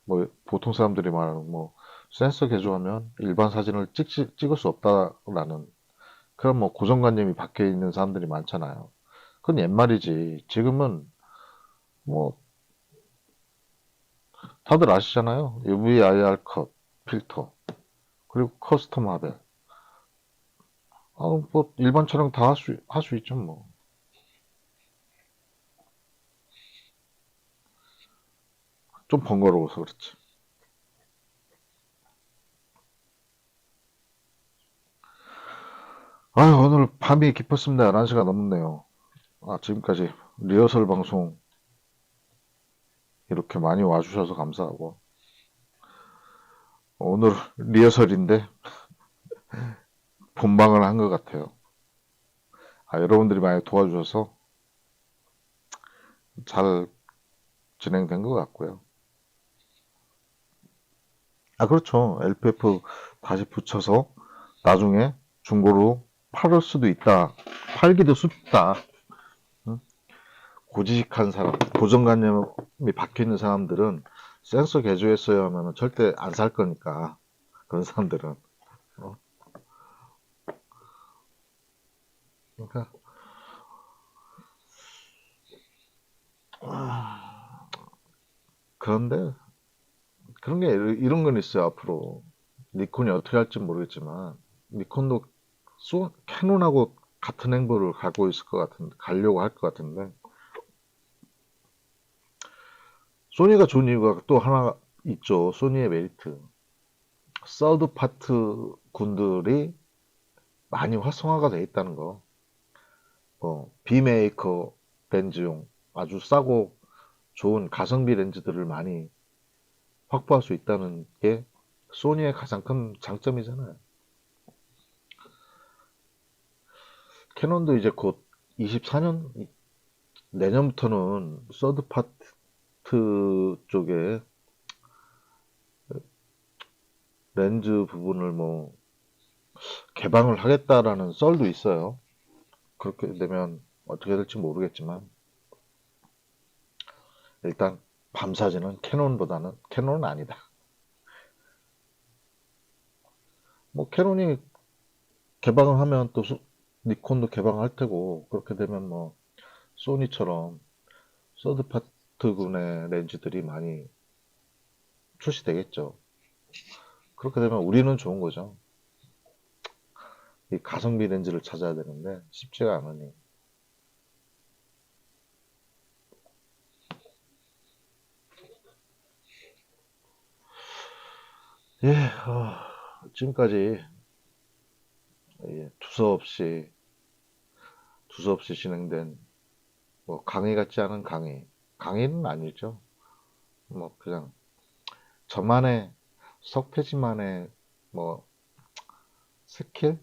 뭐 보통 사람들이 말하는 뭐 센서 개조하면 일반 사진을 찍을 수 없다라는 그런 뭐 고정관념이 박혀 있는 사람들이 많잖아요. 그건 옛말이지. 지금은 뭐 다들 아시잖아요. UV, IR 컷, 필터, 그리고 커스텀 하벨. 뭐 일반 촬영 다 할 수 있죠 뭐. 좀 번거로워서 그렇지. 아유, 오늘 밤이 깊었습니다. 11시가 넘었네요. 아, 지금까지 리허설 방송 이렇게 많이 와주셔서 감사하고. 오늘 리허설인데 본방을 한 것 같아요. 아, 여러분들이 많이 도와주셔서 잘 진행된 것 같고요. 아, 그렇죠. LPF 다시 붙여서 나중에 중고로 팔을 수도 있다. 팔기도 쉽다. 응? 고지식한 사람, 고정관념이 박혀있는 사람들은 센서 개조했어야 하면 절대 안 살 거니까. 그런 사람들은. 어? 그러니까, 그런데, 그런 게 이런 건 있어요, 앞으로. 니콘이 어떻게 할지 모르겠지만, 니콘도 캐논하고 같은 행보를 가려고 할 것 같은데, 소니가 좋은 이유가 또 하나 있죠. 소니의 메리트. 서드 파트 군들이 많이 활성화가 돼 있다는 거. 비메이커 렌즈용 아주 싸고 좋은 가성비 렌즈들을 많이 확보할 수 있다는 게 소니의 가장 큰 장점이잖아요. 캐논도 이제 곧 24년, 내년부터는 서드 파트 쪽에 렌즈 부분을 뭐 개방을 하겠다라는 썰도 있어요. 그렇게 되면 어떻게 될지 모르겠지만 일단 밤 사진은 캐논은 아니다. 뭐 캐논이 개방을 하면 또 니콘도 개방할 테고 그렇게 되면 뭐 소니처럼 서드 파트군의 렌즈들이 많이 출시되겠죠. 그렇게 되면 우리는 좋은 거죠. 이 가성비 렌즈를 찾아야 되는데 쉽지가 않으니. 예, 지금까지 예, 두서없이 진행된 뭐 강의 같지 않은 강의는 아니죠. 뭐 그냥 저만의 석패지만의 뭐 스킬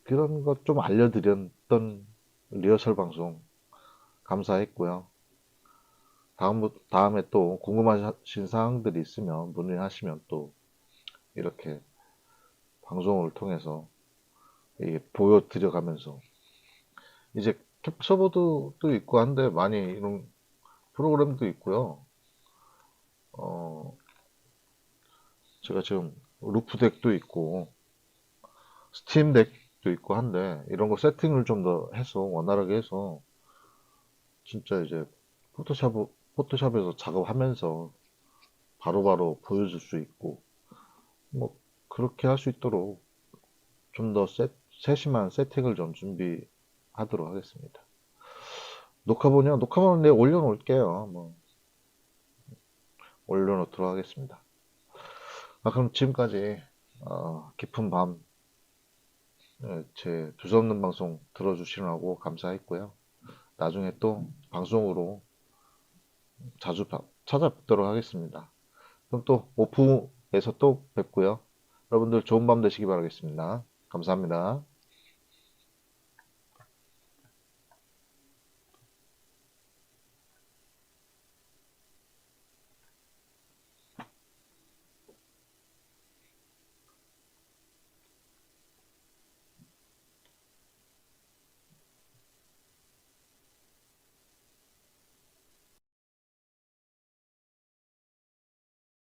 그런 것 좀 알려드렸던 리허설 방송 감사했고요. 다음에 또 궁금하신 사항들이 있으면 문의하시면 또 이렇게 방송을 통해서 보여드려가면서 이제 캡처보드도 있고 한데 많이 이런 프로그램도 있고요. 어, 제가 지금 루프덱도 있고 스팀덱도 있고 한데 이런 거 세팅을 좀 더 해서 원활하게 해서 진짜 이제 포토샵에서 작업하면서 바로바로 보여줄 수 있고 뭐 그렇게 할 수 있도록 좀 더 세심한 세팅을 좀 준비하도록 하겠습니다. 녹화본은 내가 올려놓을게요. 뭐 올려놓도록 하겠습니다. 아, 그럼 지금까지 깊은 밤 제 두서없는 방송 들어주시느라고 감사했고요. 나중에 또 방송으로 자주 찾아뵙도록 하겠습니다. 그럼 또 오프에서 또 뵙고요. 여러분들 좋은 밤 되시기 바라겠습니다. 감사합니다.